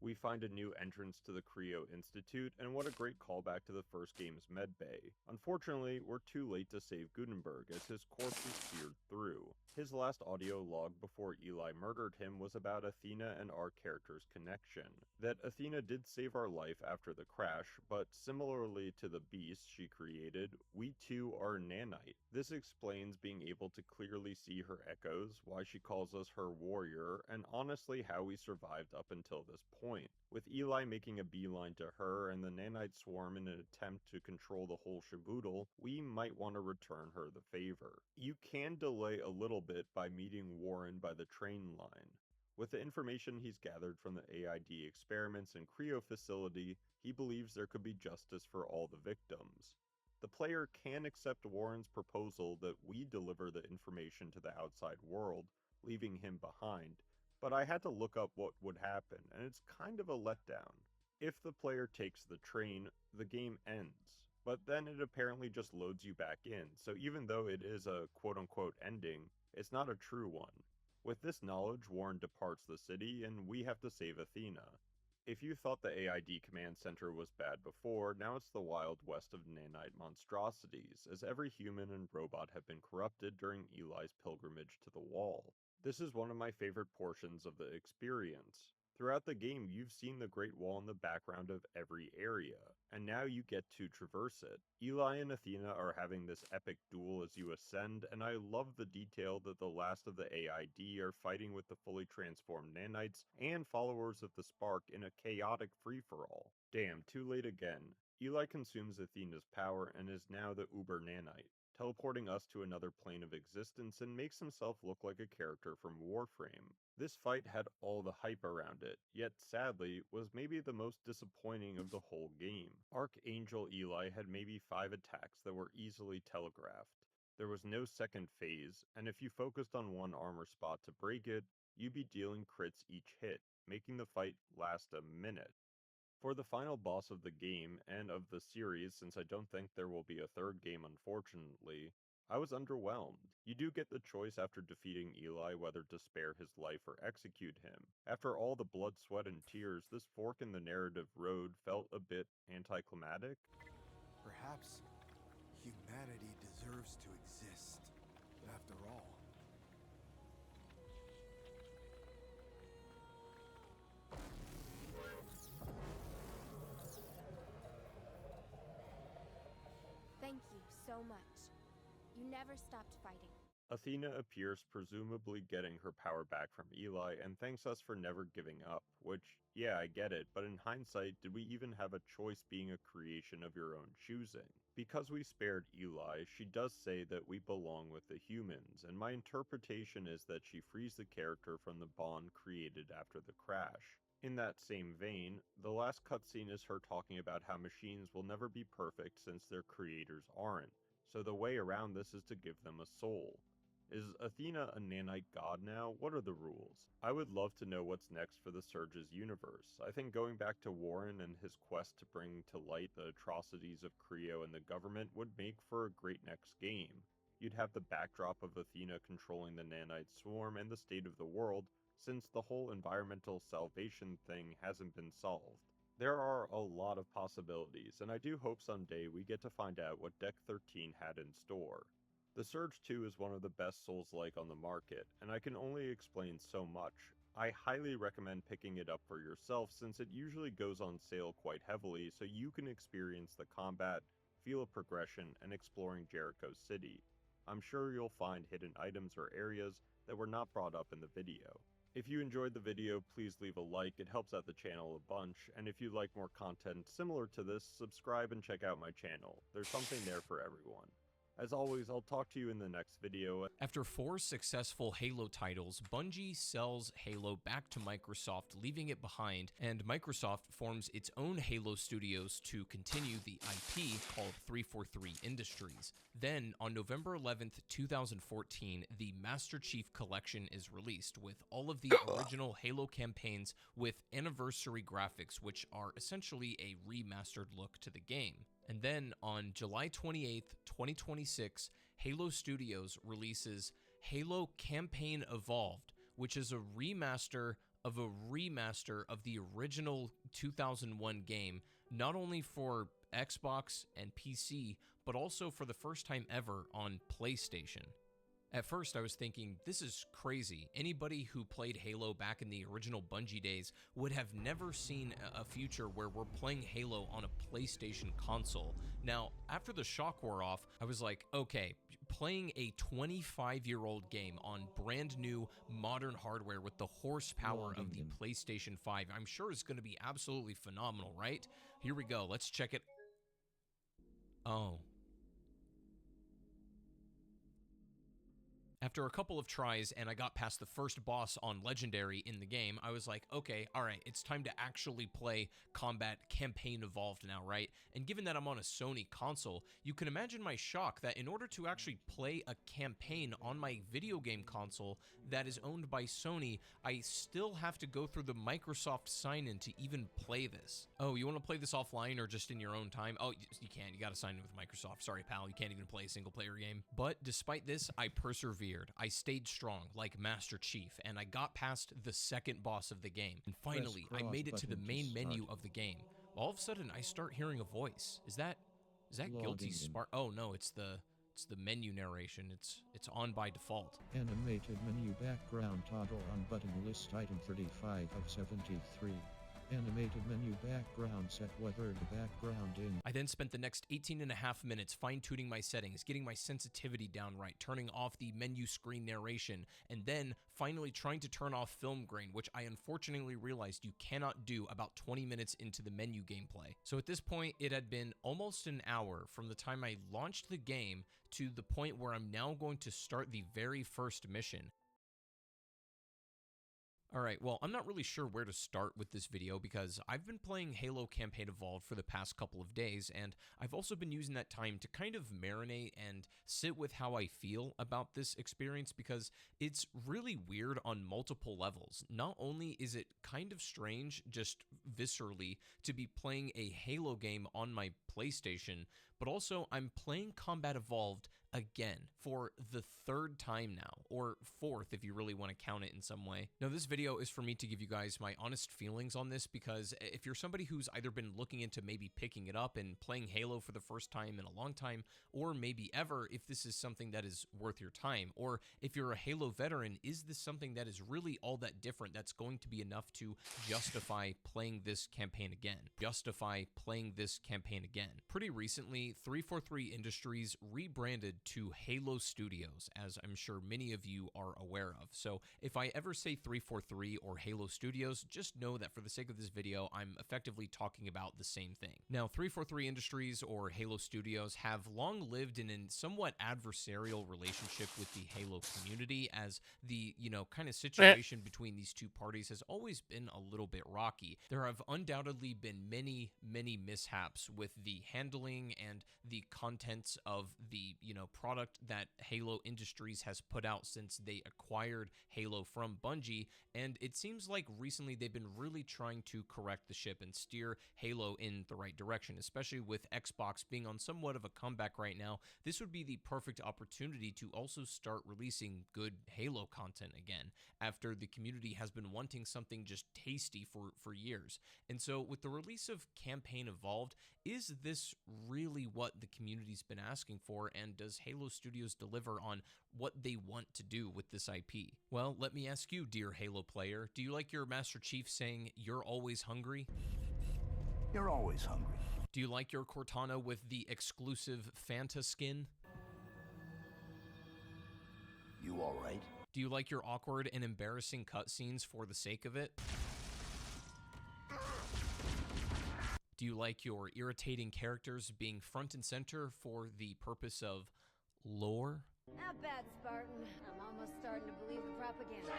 We find a new entrance to the Creo Institute, and what a great callback to the first game's medbay. Unfortunately, we're too late to save Gutenberg, as his corpse is seared through. His last audio log before Eli murdered him was about Athena and our character's connection. That Athena did save our life after the crash, but similarly to the beast she created, we too are nanite. This explains being able to clearly see her echoes, why she calls us her warrior, and honestly how we survived up until this point. With Eli making a beeline to her and the nanite swarm in an attempt to control the whole shaboodle, we might want to return her the favor. You can delay a little bit by meeting Warren by the train line. With the information he's gathered from the AID experiments and Creo facility, he believes there could be justice for all the victims. The player can accept Warren's proposal that we deliver the information to the outside world, leaving him behind, but I had to look up what would happen, and it's kind of a letdown. If the player takes the train, the game ends, but then it apparently just loads you back in, so even though it is a quote-unquote ending, it's not a true one. With this knowledge, Warren departs the city, and we have to save Athena. If you thought the AID command center was bad before, now it's the Wild West of nanite monstrosities, as every human and robot have been corrupted during Eli's pilgrimage to the Wall. This is one of my favorite portions of the experience. Throughout the game, you've seen the Great Wall in the background of every area, and now you get to traverse it. Eli and Athena are having this epic duel as you ascend, and I love the detail that the last of the AID are fighting with the fully transformed nanites and followers of the Spark in a chaotic free-for-all. Damn, too late again. Eli consumes Athena's power and is now the Uber Nanite, teleporting us to another plane of existence and makes himself look like a character from Warframe. This fight had all the hype around it, yet sadly, was maybe the most disappointing of the whole game. Archangel Eli had maybe 5 attacks that were easily telegraphed. There was no second phase, and if you focused on one armor spot to break it, you'd be dealing crits each hit, making the fight last a minute. For the final boss of the game, and of the series, since I don't think there will be a third game unfortunately, I was underwhelmed. You do get the choice after defeating Eli whether to spare his life or execute him. After all the blood, sweat, and tears, this fork in the narrative road felt a bit anticlimactic. Perhaps humanity deserves to exist, after all. Thank you so much. You never stopped fighting. Athena appears presumably getting her power back from Eli and thanks us for never giving up, which, yeah, I get it, but in hindsight, did we even have a choice being a creation of your own choosing? Because we spared Eli, she does say that we belong with the humans, and my interpretation is that she frees the character from the bond created after the crash. In that same vein, the last cutscene is her talking about how machines will never be perfect since their creators aren't, so the way around this is to give them a soul. Is Athena a nanite god now? What are the rules? I would love to know what's next for the Surge's universe. I think going back to Warren and his quest to bring to light the atrocities of Creo and the government would make for a great next game. You'd have the backdrop of Athena controlling the nanite swarm and the state of the world, since the whole environmental salvation thing hasn't been solved. There are a lot of possibilities, and I do hope someday we get to find out what Deck 13 had in store. The Surge 2 is one of the best Souls-like on the market, and I can only explain so much. I highly recommend picking it up for yourself since it usually goes on sale quite heavily so you can experience the combat, feel a progression, and exploring Jericho City. I'm sure you'll find hidden items or areas that were not brought up in the video. If you enjoyed the video, please leave a like, it helps out the channel a bunch, and if you'd like more content similar to this, subscribe and check out my channel. There's something there for everyone. As always, I'll talk to you in the next video. After 4 successful Halo titles, Bungie sells Halo back to Microsoft, leaving it behind, and Microsoft forms its own Halo studios to continue the IP called 343 Industries. Then, on November 11th, 2014, the Master Chief Collection is released with all of the original Halo campaigns with anniversary graphics, which are essentially a remastered look to the game. And then on July 28th, 2026, Halo Studios releases Halo Campaign Evolved, which is a remaster of a remaster of the original 2001 game, not only for Xbox and PC, but also for the first time ever on PlayStation. At first, I was thinking, this is crazy. Anybody who played Halo back in the original Bungie days would have never seen a future where we're playing Halo on a PlayStation console. Now, after the shock wore off, I was like, okay, playing a 25-year-old game on brand new modern hardware with the horsepower of the PlayStation 5, I'm sure is going to be absolutely phenomenal, right? Here we go. Let's check it. Oh. After a couple of tries and I got past the first boss on Legendary in the game, I was like, okay, alright, it's time to actually play Combat Campaign Evolved now, right? And given that I'm on a Sony console, you can imagine my shock that in order to actually play a campaign on my video game console that is owned by Sony, I still have to go through the Microsoft sign-in to even play this. Oh, you want to play this offline or just in your own time? Oh, you can't. You got to sign in with Microsoft. Sorry, pal. You can't even play a single-player game. But despite this, I persevered. I stayed strong like Master Chief, and I got past the second boss of the game. And finally, I made it to the main menu of the game. All of a sudden, I start hearing a voice. Is that Guilty Spark? Oh no, it's the menu narration. It's on by default. Animated menu background toggle on button list item 35 of 73. Animated menu background set whether the background in. I then spent the next 18.5 minutes fine-tuning my settings, getting my sensitivity down right, turning off the menu screen narration, and then finally trying to turn off film grain, which I unfortunately realized you cannot do about 20 minutes into the menu gameplay. So at this point, it had been almost an hour from the time I launched the game to the point where I'm now going to start the very first mission. Alright, well, I'm not really sure where to start with this video because I've been playing Halo Campaign Evolved for the past couple of days, and I've also been using that time to kind of marinate and sit with how I feel about this experience because it's really weird on multiple levels. Not only is it kind of strange, just viscerally, to be playing a Halo game on my PlayStation, but also I'm playing Combat Evolved again for the third time now, or fourth if you really want to count it in some way. Now this video is for me to give you guys my honest feelings on this because if you're somebody who's either been looking into maybe picking it up and playing Halo for the first time in a long time, or maybe ever, if this is something that is worth your time, or if you're a Halo veteran, is this something that is really all that different that's going to be enough to justify playing this campaign again? Justify playing this campaign again. Pretty recently, 343 Industries rebranded to Halo Studios, as I'm sure many of you are aware of. So if I ever say 343 or Halo Studios, just know that for the sake of this video, I'm effectively talking about the same thing. Now, 343 Industries or Halo Studios have long lived in a somewhat adversarial relationship with the Halo community, as the, kind of situation between these two parties has always been a little bit rocky. There have undoubtedly been many, many mishaps with the handling and the contents of the, product that Halo Industries has put out since they acquired Halo from Bungie, and it seems like recently they've been really trying to correct the ship and steer Halo in the right direction, especially with Xbox being on somewhat of a comeback right now. This would be the perfect opportunity to also start releasing good Halo content again, after the community has been wanting something just tasty for years. And so with the release of Campaign Evolved, is this really what the community's been asking for, and does Halo Studios deliver on what they want to do with this IP? Well, let me ask you, dear Halo player, do you like your Master Chief saying, "You're always hungry"? You're always hungry. Do you like your Cortana with the exclusive Fanta skin? You alright? Do you like your awkward and embarrassing cutscenes for the sake of it? Do you like your irritating characters being front and center for the purpose of lore? Not bad, Spartan. I'm almost starting to believe the propaganda.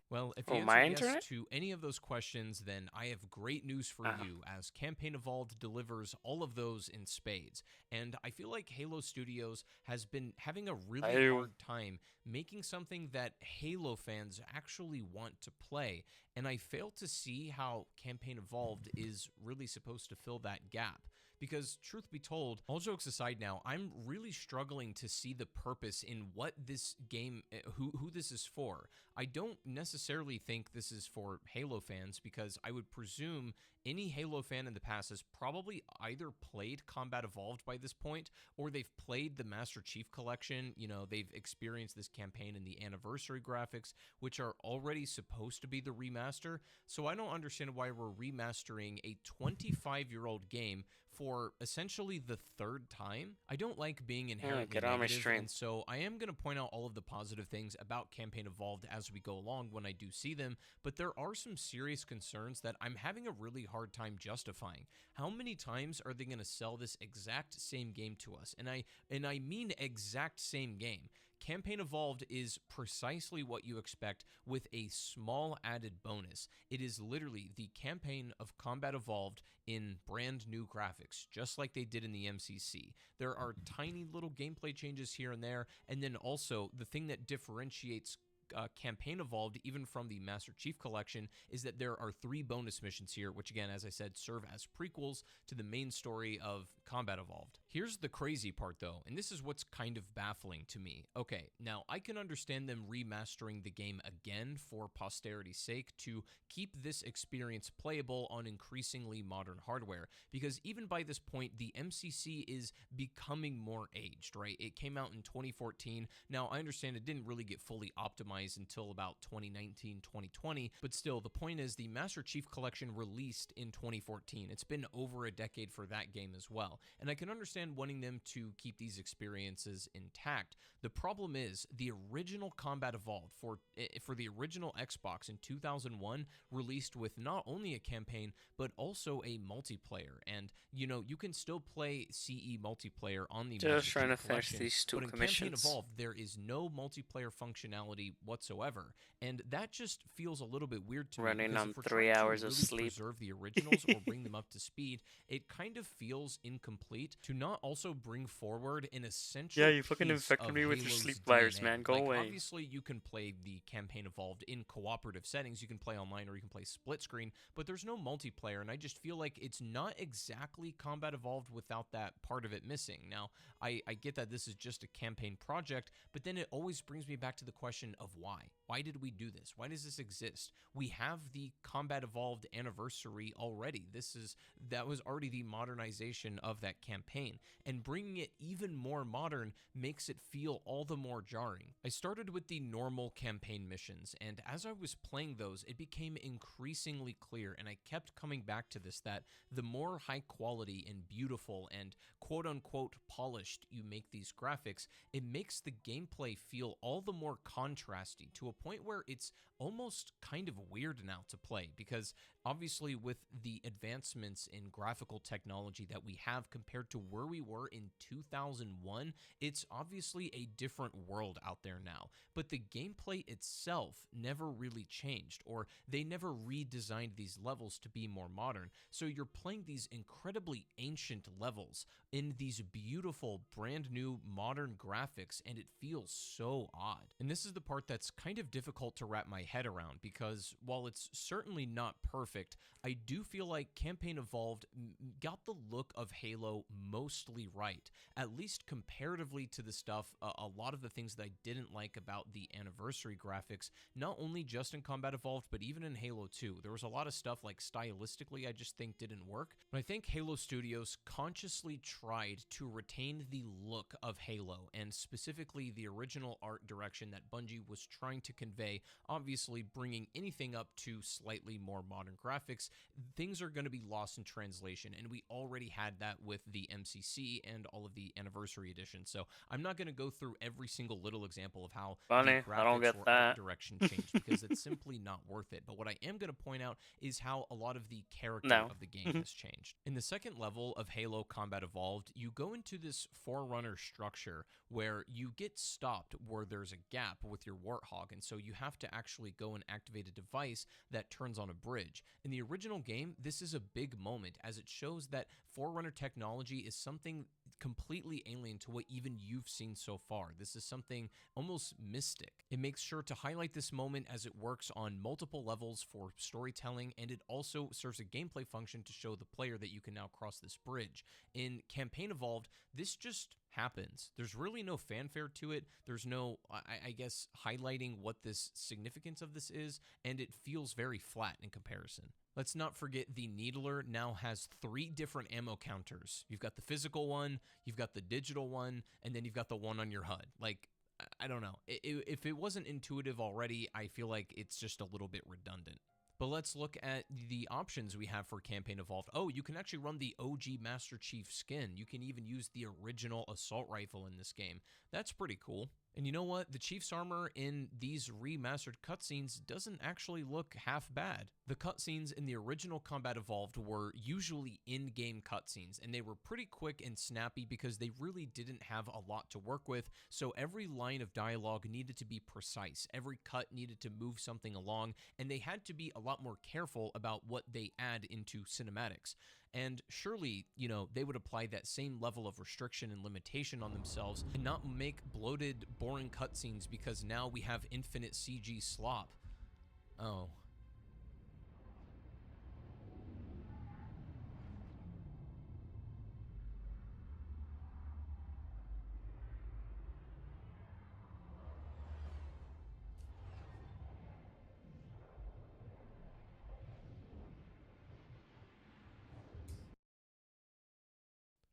Well, if you answer yes to any of those questions, then I have great news for you, as Campaign Evolved delivers all of those in spades. And I feel like Halo Studios has been having a really hard time making something that Halo fans actually want to play. And I fail to see how Campaign Evolved is really supposed to fill that gap. because truth be told, all jokes aside now, I'm really struggling to see the purpose in what this game, who this is for. I don't necessarily think this is for Halo fans, because I would presume any Halo fan in the past has probably either played Combat Evolved by this point, or they've played the Master Chief Collection. You know, they've experienced this campaign in the anniversary graphics, which are already supposed to be the remaster. So I don't understand why we're remastering a 25-year-old game for essentially the third time. I don't like being inherently get on my negative, stream. and so I am going to point out all of the positive things about Campaign Evolved as we go along when I do see them, but there are some serious concerns that I'm having a really hard time justifying. How many times are they going to sell this exact same game to us? And I mean exact same game. Campaign Evolved is precisely what you expect, with a small added bonus. It is literally the campaign of Combat Evolved in brand new graphics, just like they did in the MCC. There are tiny little gameplay changes here and there, and then also the thing that differentiates Campaign Evolved even from the Master Chief Collection is that there are 3 bonus missions here, which again, as I said, serve as prequels to the main story of Combat Evolved. Here's the crazy part though, and this is what's kind of baffling to me. Okay, now I can understand them remastering the game again for posterity's sake to keep this experience playable on increasingly modern hardware, because even by this point, the MCC is becoming more aged, right? It came out in 2014. Now, I understand it didn't really get fully optimized until about 2019, 2020, but still, the point is the Master Chief Collection released in 2014. It's been over a decade for that game as well, and I can understand wanting them to keep these experiences intact. The problem is the original Combat Evolved for the original Xbox in 2001 released with not only a campaign, but also a multiplayer, and you know, you can still play CE multiplayer on the Just Master trying to Chief finish Collection, these 2 but in commissions. Campaign Evolved, there is no multiplayer functionality whatsoever, and that just feels a little bit weird to me. Running Because on if we're 3 trying to hours of really sleep. preserve the originals or bring them up to speed, it kind of feels incomplete to not also bring forward an essential Yeah, you fucking piece infected of me with your Halo's sleep virus, DNA. man. Go Like, away. obviously, you can play the Campaign Evolved in cooperative settings. You can play online or you can play split screen, but there's no multiplayer, and I just feel like it's not exactly Combat Evolved without that part of it missing. Now, I get that this is just a campaign project, but then it always brings me back to the question of why. Why did we do this? Why does this exist? We have the Combat Evolved anniversary already. That was already the modernization of that campaign, and bringing it even more modern makes it feel all the more jarring. I started with the normal campaign missions, and as I was playing those, it became increasingly clear, and I kept coming back to this, that the more high quality and beautiful and quote-unquote polished you make these graphics, it makes the gameplay feel all the more contrasty, to a point where it's almost kind of weird now to play, because obviously with the advancements in graphical technology that we have compared to where we were in 2001, it's obviously a different world out there now. But the gameplay itself never really changed, or they never redesigned these levels to be more modern. So you're playing these incredibly ancient levels in these beautiful, brand new, modern graphics, and it feels so odd. And this is the part that's kind of difficult to wrap my head around, because while it's certainly not perfect, I do feel like Campaign Evolved got the look of Halo mostly right, at least comparatively to the stuff, a lot of the things that I didn't like about the anniversary graphics, not only just in Combat Evolved, but even in Halo 2. There was a lot of stuff like stylistically I just think didn't work, but I think Halo Studios consciously tried to retain the look of Halo, and specifically the original art direction that Bungie was trying to convey. Obviously, bringing anything up to slightly more modern graphics, things are going to be lost in translation, and we already had that with the MCC and all of the anniversary editions. So I'm not going to go through every single little example of how Funny, the I don't graphics get or that. art direction changed, because it's simply not worth it. But what I am going to point out is how a lot of the character of the game has changed. In the second level of Halo Combat Evolved, you go into this Forerunner structure where you get stopped where there's a gap with your Warthog, and so you have to actually go and activate a device that turns on a bridge. In the original game, this is a big moment, as it shows that Forerunner technology is something completely alien to what even you've seen so far. This is something almost mystic. It makes sure to highlight this moment as it works on multiple levels for storytelling, and it also serves a gameplay function to show the player that you can now cross this bridge. In Campaign Evolved, this just happens. There's really no fanfare to it. There's no, I guess, highlighting what this significance of this is, and it feels very flat in comparison. Let's not forget the Needler now has 3 different ammo counters. You've got the physical one, you've got the digital one, and then you've got the one on your HUD. Like, I don't know. If it wasn't intuitive already, I feel like it's just a little bit redundant. But let's look at the options we have for Campaign Evolved. Oh, you can actually run the OG Master Chief skin. You can even use the original assault rifle in this game. That's pretty cool. And you know what? The Chief's armor in these remastered cutscenes doesn't actually look half bad. The cutscenes in the original Combat Evolved were usually in-game cutscenes, and they were pretty quick and snappy because they really didn't have a lot to work with, so every line of dialogue needed to be precise. Every cut needed to move something along, and they had to be a lot more careful about what they add into cinematics. And surely, you know, they would apply that same level of restriction and limitation on themselves and not make bloated, boring cutscenes because now we have infinite CG slop. Oh.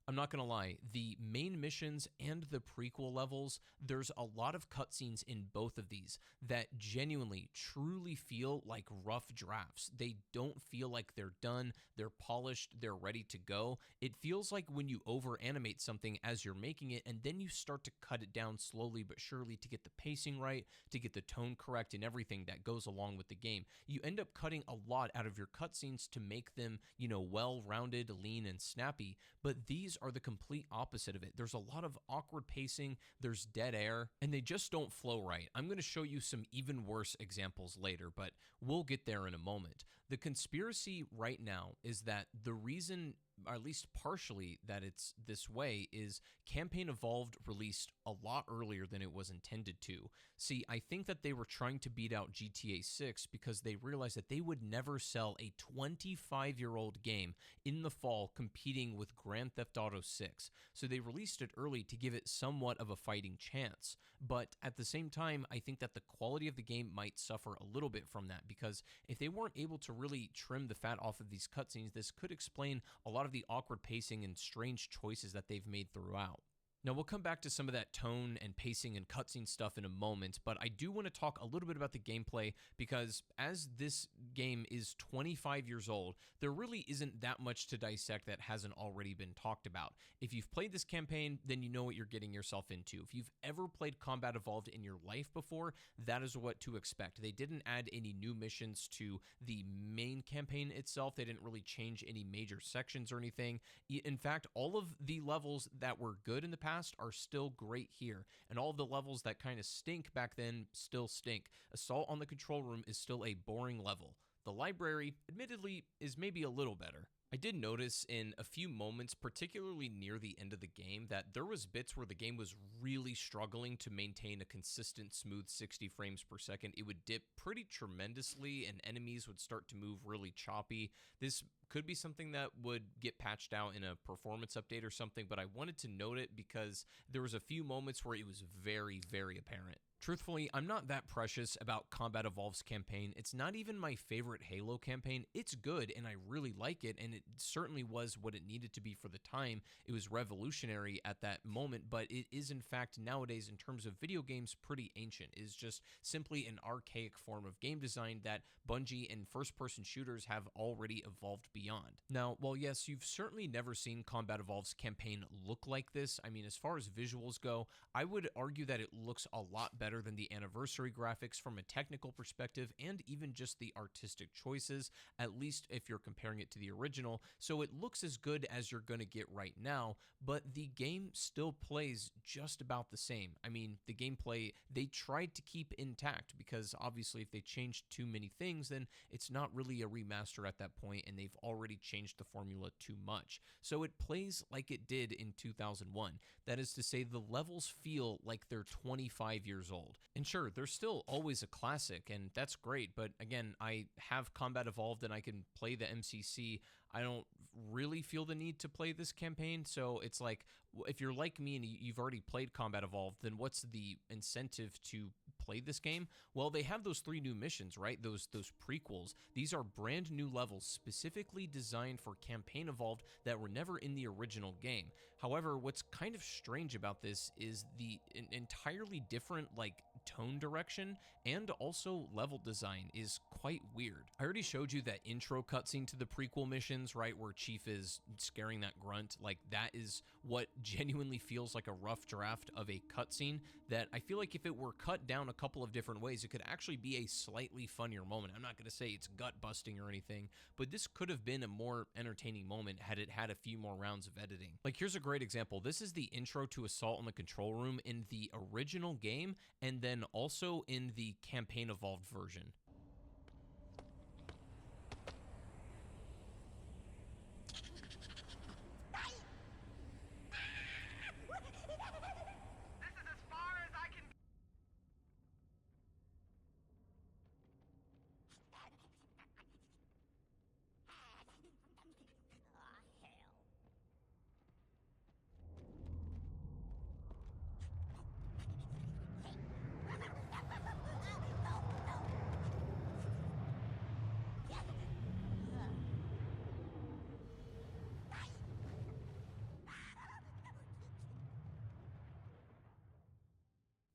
I'm not gonna lie, the main missions and the prequel levels, there's a lot of cutscenes in both of these that genuinely, truly feel like rough drafts. They don't feel like they're done, they're polished, they're ready to go. It feels like when you over-animate something as you're making it, and then you start to cut it down slowly but surely to get the pacing right, to get the tone correct, and everything that goes along with the game. You end up cutting a lot out of your cutscenes to make them, you know, well-rounded, lean, and snappy, but these are the complete opposite of it. There's a lot of awkward pacing, there's dead air, and they just don't flow right. I'm going to show you some even worse examples later, but we'll get there in a moment. The conspiracy right now is that the reason, or at least partially, that it's this way is Campaign Evolved released a lot earlier than it was intended to. See, I think that they were trying to beat out GTA 6 because they realized that they would never sell a 25-year-old game in the fall competing with Grand Theft Auto 6. So they released it early to give it somewhat of a fighting chance. But at the same time, I think that the quality of the game might suffer a little bit from that because if they weren't able to really trim the fat off of these cutscenes, this could explain a lot of the awkward pacing and strange choices that they've made throughout. Now, we'll come back to some of that tone and pacing and cutscene stuff in a moment, but I do want to talk a little bit about the gameplay because as this game is 25 years old, there really isn't that much to dissect that hasn't already been talked about. If you've played this campaign, then you know what you're getting yourself into. If you've ever played Combat Evolved in your life before, that is what to expect. They didn't add any new missions to the main campaign itself. They didn't really change any major sections or anything. In fact, all of the levels that were good in the past are still great here, and all of the levels that kind of stink back then still stink. Assault on the Control Room is still a boring level. The library, admittedly, is maybe a little better. I did notice in a few moments, particularly near the end of the game, that there was bits where the game was really struggling to maintain a consistent smooth 60 frames per second. It would dip pretty tremendously and enemies would start to move really choppy. This could be something that would get patched out in a performance update or something, but I wanted to note it because there was a few moments where it was very, very apparent. Truthfully, I'm not that precious about Combat Evolved's campaign. It's not even my favorite Halo campaign. It's good, and I really like it, and it certainly was what it needed to be for the time. It was revolutionary at that moment, but it is, in fact, nowadays, in terms of video games, pretty ancient. It is just simply an archaic form of game design that Bungie and first-person shooters have already evolved beyond. Now, while yes, you've certainly never seen Combat Evolved's campaign look like this, I mean, as far as visuals go, I would argue that it looks a lot better better than the anniversary graphics from a technical perspective and even just the artistic choices, at least if you're comparing it to the original, so it looks as good as you're going to get right now, but the game still plays just about the same. I mean, the gameplay, they tried to keep intact because obviously if they changed too many things, then it's not really a remaster at that point, and they've already changed the formula too much. So it plays like it did in 2001. That is to say, the levels feel like they're 25 years old. And sure, they're still always a classic, and that's great, but again, I have Combat Evolved and I can play the MCC. I don't really feel the need to play this campaign, so it's like, if you're like me and you've already played Combat Evolved, then what's the incentive to play this game? Well, they have those 3 new missions, right? Those prequels. These are brand new levels specifically designed for Campaign Evolved that were never in the original game. However, what's kind of strange about this is the entirely different, like, tone direction and also level design is quite weird. I already showed you that intro cutscene to the prequel missions, right, where Chief is scaring that grunt. Like, that is what genuinely feels like a rough draft of a cutscene that I feel like if it were cut down a couple of different ways, it could actually be a slightly funnier moment. I'm not going to say it's gut-busting or anything, but this could have been a more entertaining moment had it had a few more rounds of editing. Like, here's a great example. This is the intro to Assault on the Control Room in the original game, and then also in the Campaign Evolved version.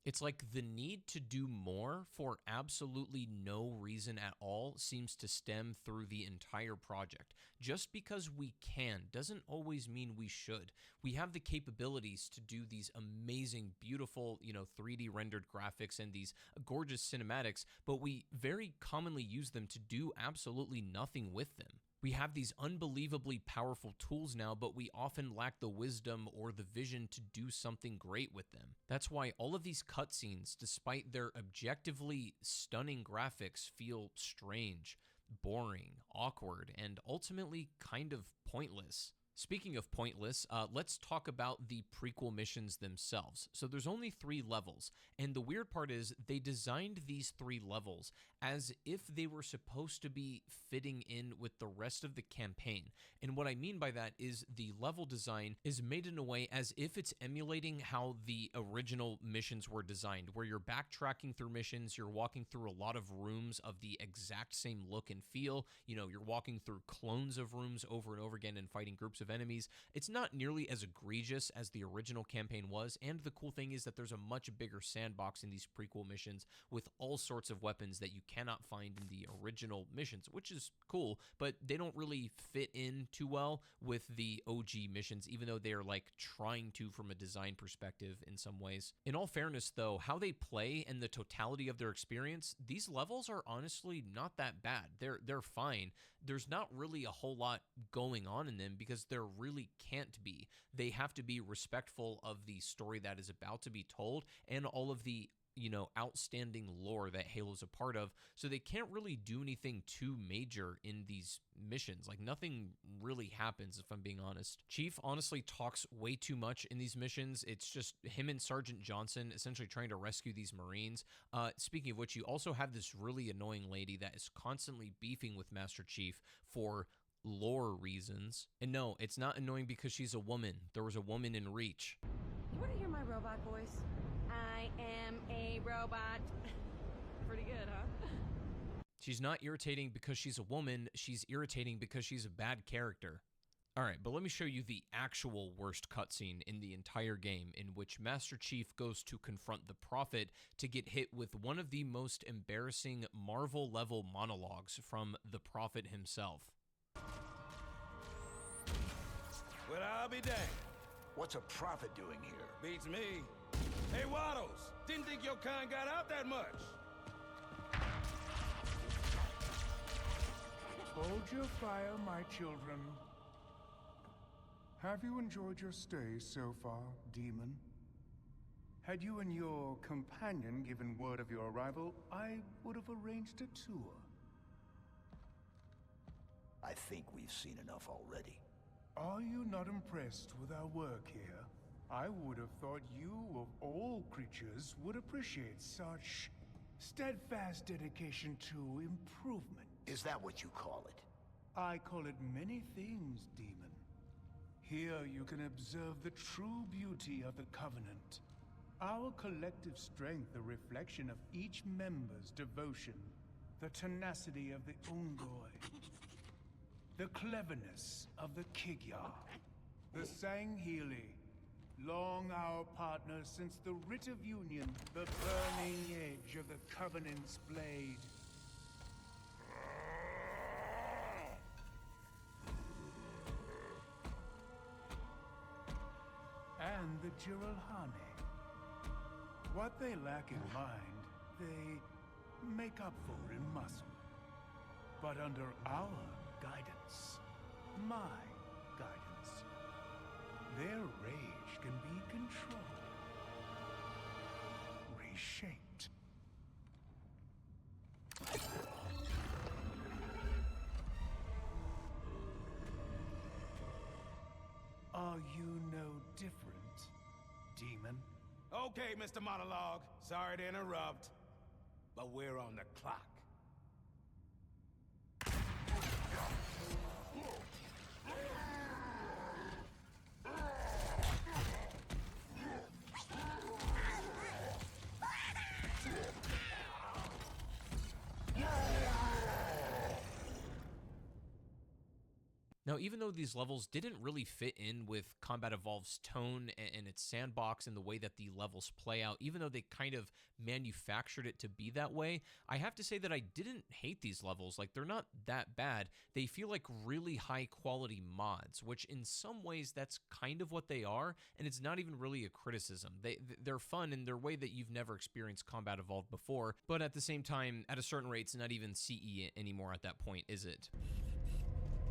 It's like the need to do more for absolutely no reason at all seems to stem through the entire project. Just because we can doesn't always mean we should. We have the capabilities to do these amazing, beautiful, 3D rendered graphics and these gorgeous cinematics, but we very commonly use them to do absolutely nothing with them. We have these unbelievably powerful tools now, but we often lack the wisdom or the vision to do something great with them. That's why all of these cutscenes, despite their objectively stunning graphics, feel strange, boring, awkward, and ultimately kind of pointless. Speaking of pointless, let's talk about the prequel missions themselves. So there's only 3 levels, and the weird part is they designed these 3 levels as if they were supposed to be fitting in with the rest of the campaign. And what I mean by that is the level design is made in a way as if it's emulating how the original missions were designed, where you're backtracking through missions, you're walking through a lot of rooms of the exact same look and feel, you're walking through clones of rooms over and over again and fighting groups of enemies. It's not nearly as egregious as the original campaign was, and the cool thing is that there's a much bigger sandbox in these prequel missions with all sorts of weapons that you cannot find in the original missions, which is cool, but they don't really fit in too well with the OG missions, even though they are like trying to from a design perspective in some ways. In all fairness though, how they play and the totality of their experience, these levels are honestly not that bad. They're fine. There's not really a whole lot going on in them because there really can't be. They have to be respectful of the story that is about to be told and all of the outstanding lore that Halo's a part of, so they can't really do anything too major in these missions. Like, nothing really happens, if I'm being honest. Chief honestly talks way too much in these missions. It's just him and Sergeant Johnson essentially trying to rescue these Marines. Speaking of which, you also have this really annoying lady that is constantly beefing with Master Chief for lore reasons. And no, it's not annoying because she's a woman. There was a woman in Reach. You want to hear my robot voice? I am a robot. Pretty good, huh? She's not irritating because she's a woman. She's irritating because she's a bad character. All right, but let me show you the actual worst cutscene in the entire game, in which Master Chief goes to confront the Prophet to get hit with one of the most embarrassing Marvel-level monologues from the Prophet himself. Well, I'll be danged. What's a prophet doing here? Beats me. Hey, Waddles! Didn't think your kind got out that much! Hold your fire, my children. Have you enjoyed your stay so far, Demon? Had you and your companion given word of your arrival, I would have arranged a tour. I think we've seen enough already. Are you not impressed with our work here? I would have thought you, of all creatures, would appreciate such steadfast dedication to improvement. Is that what you call it? I call it many things, Demon. Here you can observe the true beauty of the Covenant. Our collective strength, a reflection of each member's devotion, the tenacity of the Ungoi, the cleverness of the Kigyar, the Sangheili, long our partners since the Writ of Union, the burning edge of the Covenant's blade. And the Jiralhane. What they lack in mind, they make up for in muscle. But under our guidance, my guidance, their rage can be controlled, reshaped. Are you no different, Demon? Okay, Mr. Monologue. Sorry to interrupt, but we're on the clock. Now, even though these levels didn't really fit in with Combat Evolved's tone and its sandbox and the way that the levels play out, even though they kind of manufactured it to be that way, I have to say that I didn't hate these levels. Like, they're not that bad. They feel like really high quality mods, which in some ways that's kind of what they are, and it's not even really a criticism. They're fun in their way that you've never experienced Combat Evolved before, but at the same time, at a certain rate, it's not even CE anymore at that point, is it?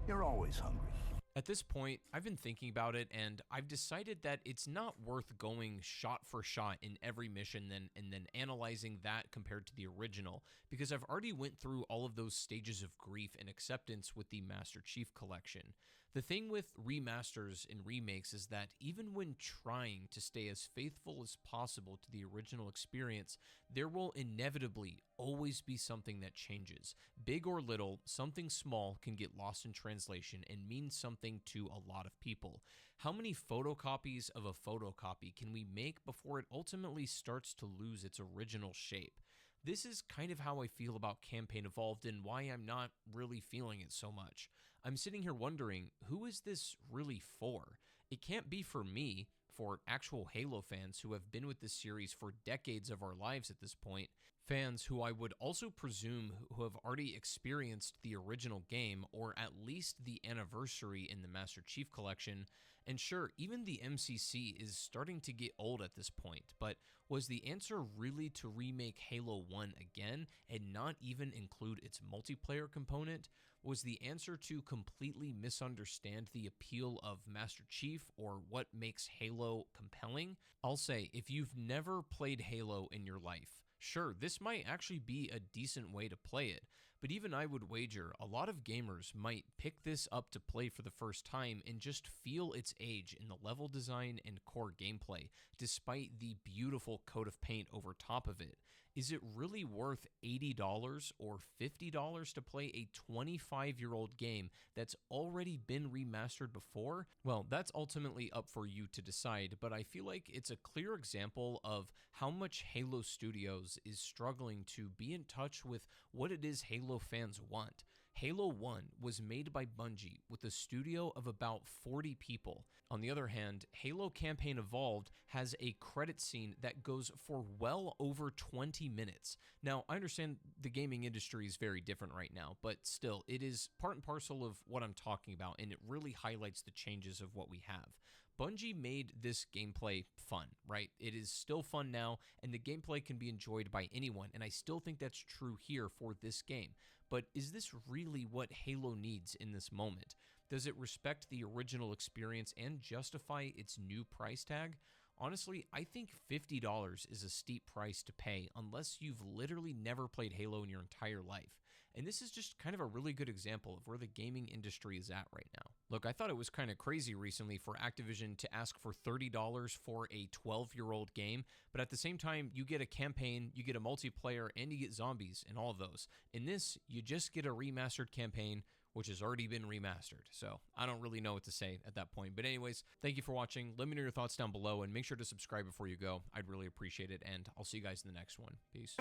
You're always hungry. At this point, I've been thinking about it, and I've decided that it's not worth going shot for shot in every mission and then analyzing that compared to the original, because I've already went through all of those stages of grief and acceptance with the Master Chief Collection. The thing with remasters and remakes is that even when trying to stay as faithful as possible to the original experience, there will inevitably always be something that changes. Big or little, something small can get lost in translation and mean something to a lot of people. How many photocopies of a photocopy can we make before it ultimately starts to lose its original shape? This is kind of how I feel about Campaign Evolved and why I'm not really feeling it so much. I'm sitting here wondering, who is this really for? It can't be for me, for actual Halo fans who have been with this series for decades of our lives at this point, fans who I would also presume who have already experienced the original game, or at least the anniversary in the Master Chief Collection. And sure, even the MCC is starting to get old at this point, but was the answer really to remake Halo 1 again and not even include its multiplayer component? Was the answer to completely misunderstand the appeal of Master Chief or what makes Halo compelling? I'll say, if you've never played Halo in your life, sure, this might actually be a decent way to play it, but even I would wager a lot of gamers might pick this up to play for the first time and just feel its age in the level design and core gameplay, despite the beautiful coat of paint over top of it. Is it really worth $80 or $50 to play a 25-year-old game that's already been remastered before? Well, that's ultimately up for you to decide, but I feel like it's a clear example of how much Halo Studios is struggling to be in touch with what it is Halo fans want. Halo 1 was made by Bungie with a studio of about 40 people. On the other hand, Halo Campaign Evolved has a credit scene that goes for well over 20 minutes. Now, I understand the gaming industry is very different right now, but still, it is part and parcel of what I'm talking about, and it really highlights the changes of what we have. Bungie made this gameplay fun, right? It is still fun now, and the gameplay can be enjoyed by anyone, and I still think that's true here for this game. But is this really what Halo needs in this moment? Does it respect the original experience and justify its new price tag? Honestly, I think $50 is a steep price to pay unless you've literally never played Halo in your entire life. And this is just kind of a really good example of where the gaming industry is at right now. Look, I thought it was kind of crazy recently for Activision to ask for $30 for a 12-year-old game, but at the same time, you get a campaign, you get a multiplayer, and you get zombies in all of those. In this, you just get a remastered campaign, which has already been remastered. So I don't really know what to say at that point. But anyways, thank you for watching. Let me know your thoughts down below, and make sure to subscribe before you go. I'd really appreciate it, and I'll see you guys in the next one. Peace.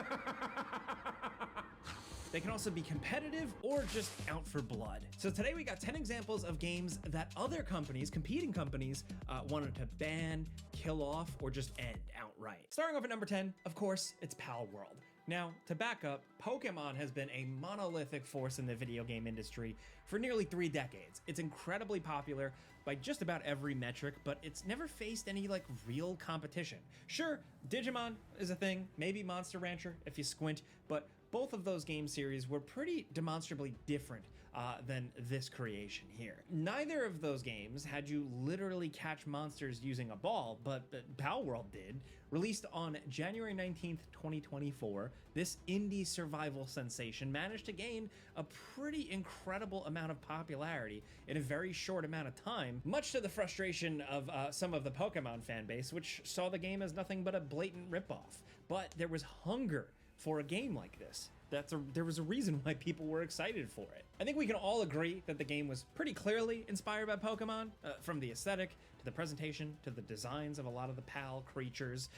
They can also be competitive or just out for blood. So today we got 10 examples of games that other companies, competing companies, wanted to ban, kill off, or just end outright. Starting off at number 10, of course, it's Pal World. Now, to back up, Pokemon has been a monolithic force in the video game industry for nearly 3 decades. It's incredibly popular by just about every metric, but it's never faced any real competition. Sure, Digimon is a thing, maybe Monster Rancher if you squint, but both of those game series were pretty demonstrably different than this creation here. Neither of those games had you literally catch monsters using a ball, but Pal World did. Released on January 19th, 2024, this indie survival sensation managed to gain a pretty incredible amount of popularity in a very short amount of time, much to the frustration of some of the Pokemon fanbase, which saw the game as nothing but a blatant ripoff. But there was hunger for a game like this. There was a reason why people were excited for it. I think we can all agree that the game was pretty clearly inspired by Pokemon, from the aesthetic to the presentation to the designs of a lot of the PAL creatures.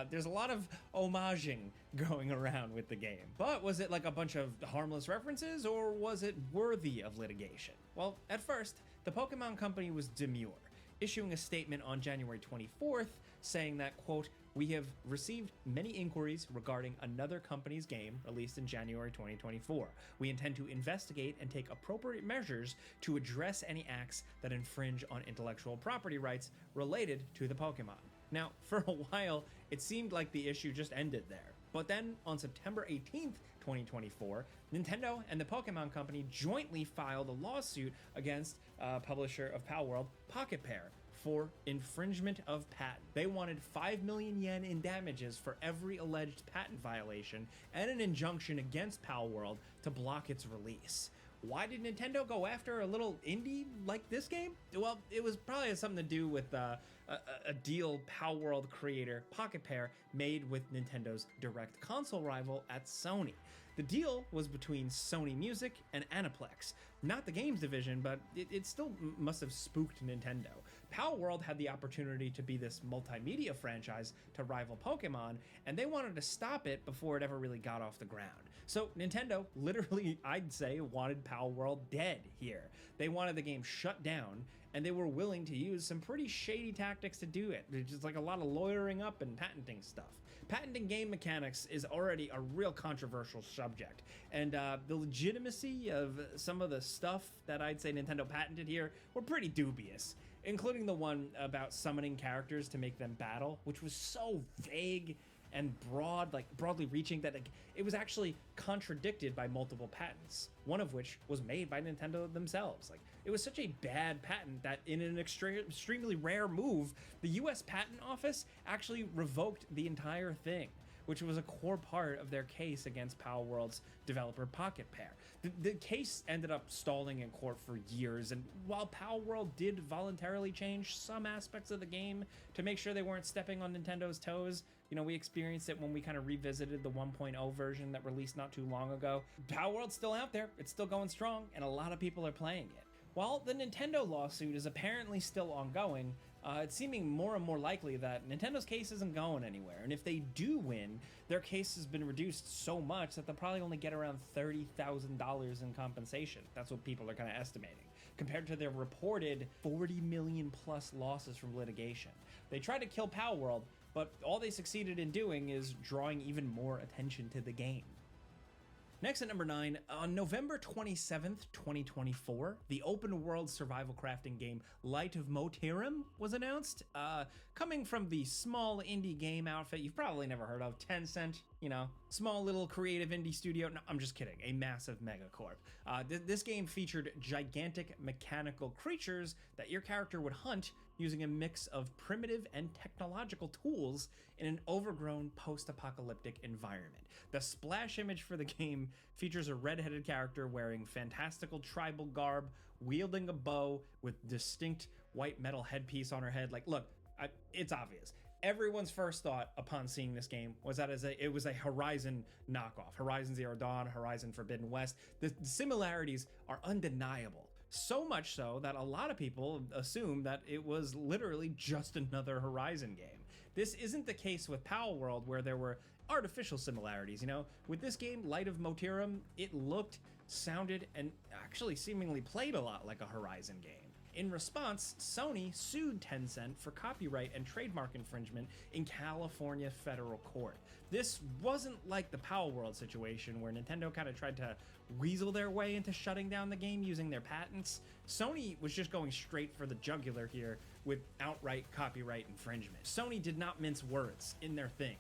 There's a lot of homaging going around with the game. But was it like a bunch of harmless references, or was it worthy of litigation? Well, at first, the Pokemon Company was demure, issuing a statement on January 24th saying that, quote, "We have received many inquiries regarding another company's game released in January 2024. We intend to investigate and take appropriate measures to address any acts that infringe on intellectual property rights related to the Pokemon." Now, for a while, it seemed like the issue just ended there. But then, on September 18th, 2024, Nintendo and the Pokemon Company jointly filed a lawsuit against publisher of Pal World, Pocket Pair, for infringement of patent. They wanted 5 million yen in damages for every alleged patent violation and an injunction against Pal World to block its release. Why did Nintendo go after a little indie like this game? Well, it was probably something to do with a deal Pal World creator Pocket Pair made with Nintendo's direct console rival at Sony. The deal was between Sony Music and Aniplex. Not the games division, but it still must have spooked Nintendo. Pal World had the opportunity to be this multimedia franchise to rival Pokemon, and they wanted to stop it before it ever really got off the ground. So Nintendo literally, I'd say, wanted Pal World dead here. They wanted the game shut down, and they were willing to use some pretty shady tactics to do it. There's just like a lot of lawyering up and patenting stuff. Patenting game mechanics is already a real controversial subject, and the legitimacy of some of the stuff that I'd say Nintendo patented here were pretty dubious, including the one about summoning characters to make them battle, which was so vague and broadly reaching that it was actually contradicted by multiple patents, one of which was made by Nintendo themselves. It was such a bad patent that in an extremely rare move, the US Patent Office actually revoked the entire thing, which was a core part of their case against Pal World's developer Pocket Pair. The case ended up stalling in court for years, and while Pal World did voluntarily change some aspects of the game to make sure they weren't stepping on Nintendo's toes, we experienced it when we kind of revisited the 1.0 version that released not too long ago. Pal World's still out there, it's still going strong, and a lot of people are playing it. While the Nintendo lawsuit is apparently still ongoing, it's seeming more and more likely that Nintendo's case isn't going anywhere, and if they do win, their case has been reduced so much that they'll probably only get around $30,000 in compensation. That's what people are kind of estimating, compared to their reported 40 million plus losses from litigation. They tried to kill Palworld, but all they succeeded in doing is drawing even more attention to the game. Next at number 9, on November 27th, 2024, the open world survival crafting game Light of Motirum was announced. Coming from the small indie game outfit you've probably never heard of, Tencent, you know, small little creative indie studio. No, I'm just kidding, a massive megacorp. This game featured gigantic mechanical creatures that your character would hunt using a mix of primitive and technological tools in an overgrown post-apocalyptic environment. The splash image for the game features a red-headed character wearing fantastical tribal garb, wielding a bow with distinct white metal headpiece on her head. Like, look, it's obvious. Everyone's first thought upon seeing this game was that it was a Horizon knockoff. Horizon Zero Dawn, Horizon Forbidden West. The similarities are undeniable. So much so that a lot of people assume that it was literally just another Horizon game. This isn't the case with Palworld, where there were artificial similarities, you know? With this game, Light of Motirum, it looked, sounded, and actually seemingly played a lot like a Horizon game. In response, Sony sued Tencent for copyright and trademark infringement in California federal court. This wasn't like the Palworld situation where Nintendo kind of tried to weasel their way into shutting down the game using their patents. Sony was just going straight for the jugular here with outright copyright infringement. Sony did not mince words in their thing.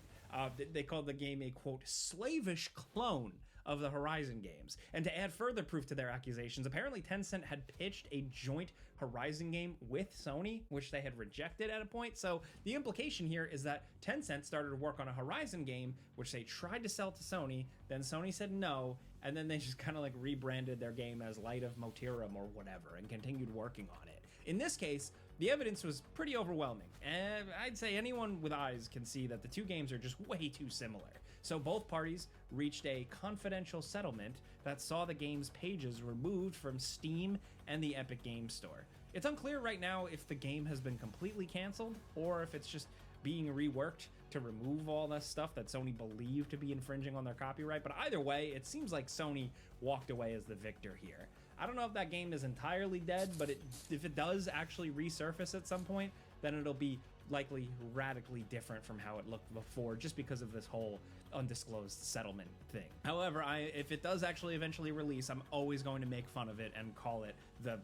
They called the game a, quote, slavish clone of the Horizon games. And to add further proof to their accusations, apparently Tencent had pitched a joint Horizon game with Sony, which they had rejected at a point. So the implication here is that Tencent started to work on a Horizon game, which they tried to sell to Sony, then Sony said no, and then they just kind of like rebranded their game as Light of Motirum or whatever and continued working on it. In this case, the evidence was pretty overwhelming, and I'd say anyone with eyes can see that the two games are just way too similar. So both parties reached a confidential settlement that saw the game's pages removed from Steam and the Epic Games Store. It's unclear right now if the game has been completely canceled or if it's just being reworked to remove all the stuff that Sony believed to be infringing on their copyright, but either way, it seems like Sony walked away as the victor here. I don't know if that game is entirely dead, but if it does actually resurface at some point, then it'll be likely radically different from how it looked before, just because of this whole undisclosed settlement thing. However, if it does actually eventually release, I'm always going to make fun of it and call it the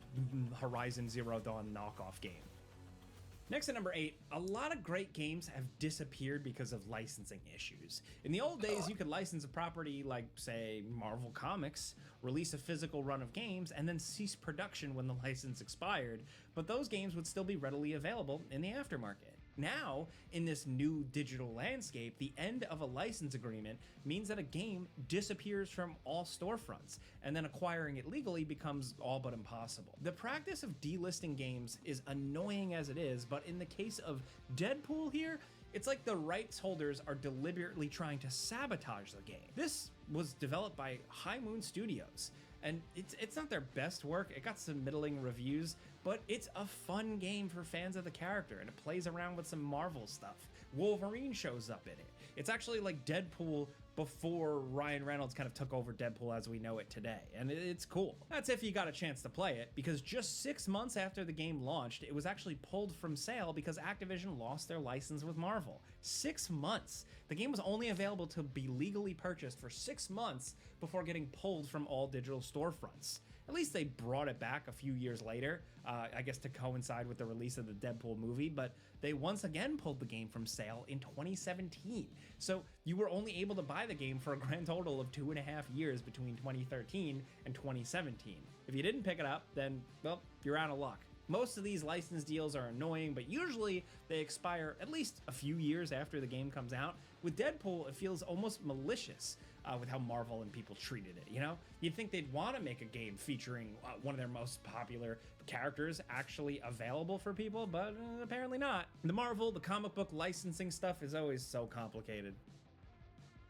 Horizon Zero Dawn knockoff game. Next at number 8, a lot of great games have disappeared because of licensing issues. In the old days, you could license a property like, say, Marvel Comics, release a physical run of games, and then cease production when the license expired, but those games would still be readily available in the aftermarket. Now, in this new digital landscape, the end of a license agreement means that a game disappears from all storefronts, and then acquiring it legally becomes all but impossible. The practice of delisting games is annoying as it is, but in the case of Deadpool here, it's like the rights holders are deliberately trying to sabotage the game. This was developed by High Moon Studios, and it's not their best work. It got some middling reviews, but it's a fun game for fans of the character, and it plays around with some Marvel stuff. Wolverine shows up in it. It's actually like Deadpool before Ryan Reynolds kind of took over Deadpool as we know it today, and it's cool. That's if you got a chance to play it, because just 6 months after the game launched, it was actually pulled from sale because Activision lost their license with Marvel. 6 months! The game was only available to be legally purchased for 6 months before getting pulled from all digital storefronts. At least they brought it back a few years later, I guess to coincide with the release of the Deadpool movie, but they once again pulled the game from sale in 2017. So you were only able to buy the game for a grand total of 2.5 years between 2013 and 2017. If you didn't pick it up, then, well, you're out of luck. Most of these license deals are annoying, but usually they expire at least a few years after the game comes out. With Deadpool, it feels almost malicious with how Marvel and people treated it, you know? You'd think they'd want to make a game featuring one of their most popular characters actually available for people, but apparently not. The Marvel, the comic book licensing stuff is always so complicated.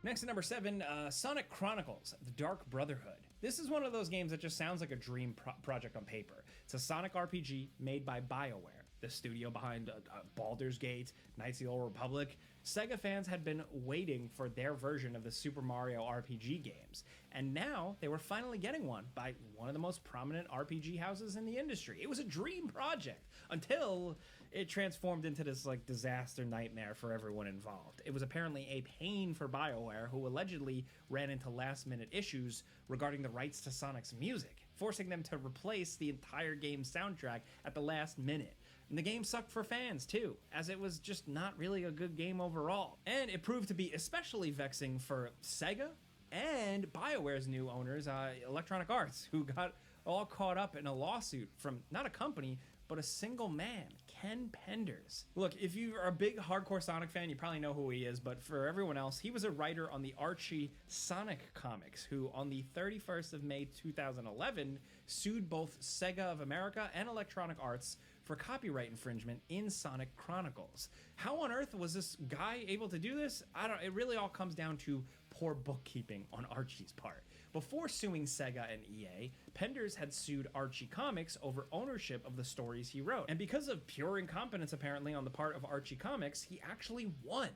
Next at number 7, Sonic Chronicles: The Dark Brotherhood. This is one of those games that just sounds like a dream project on paper. It's a Sonic RPG made by BioWare. the studio behind Baldur's Gate, Knights of the Old Republic, Sega fans had been waiting for their version of the Super Mario RPG games. And now they were finally getting one by one of the most prominent RPG houses in the industry. It was a dream project until it transformed into this like disaster nightmare for everyone involved. It was apparently a pain for BioWare, who allegedly ran into last-minute issues regarding the rights to Sonic's music, forcing them to replace the entire game's soundtrack at the last minute. And the game sucked for fans too, as it was just not really a good game overall. And it proved to be especially vexing for Sega and BioWare's new owners, Electronic Arts, who got all caught up in a lawsuit from not a company, but a single man, Ken Penders. Look, if you are a big hardcore Sonic fan, you probably know who he is, but for everyone else, he was a writer on the Archie Sonic comics, who on the 31st of May 2011 sued both Sega of America and Electronic Arts for copyright infringement in Sonic Chronicles. How on earth was this guy able to do this? It really all comes down to poor bookkeeping on Archie's part. Before suing Sega and EA, Penders had sued Archie Comics over ownership of the stories he wrote. And because of pure incompetence apparently on the part of Archie Comics, he actually won.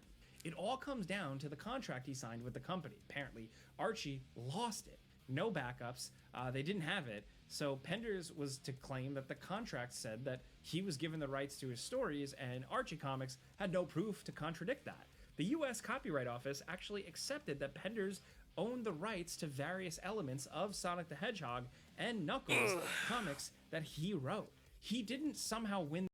It all comes down to the contract he signed with the company. Apparently, Archie lost it. No backups, they didn't have it, so Penders was to claim that the contract said that he was given the rights to his stories, and Archie Comics had no proof to contradict that. The US Copyright Office actually accepted that Penders owned the rights to various elements of Sonic the Hedgehog and Knuckles comics that he wrote. He didn't somehow win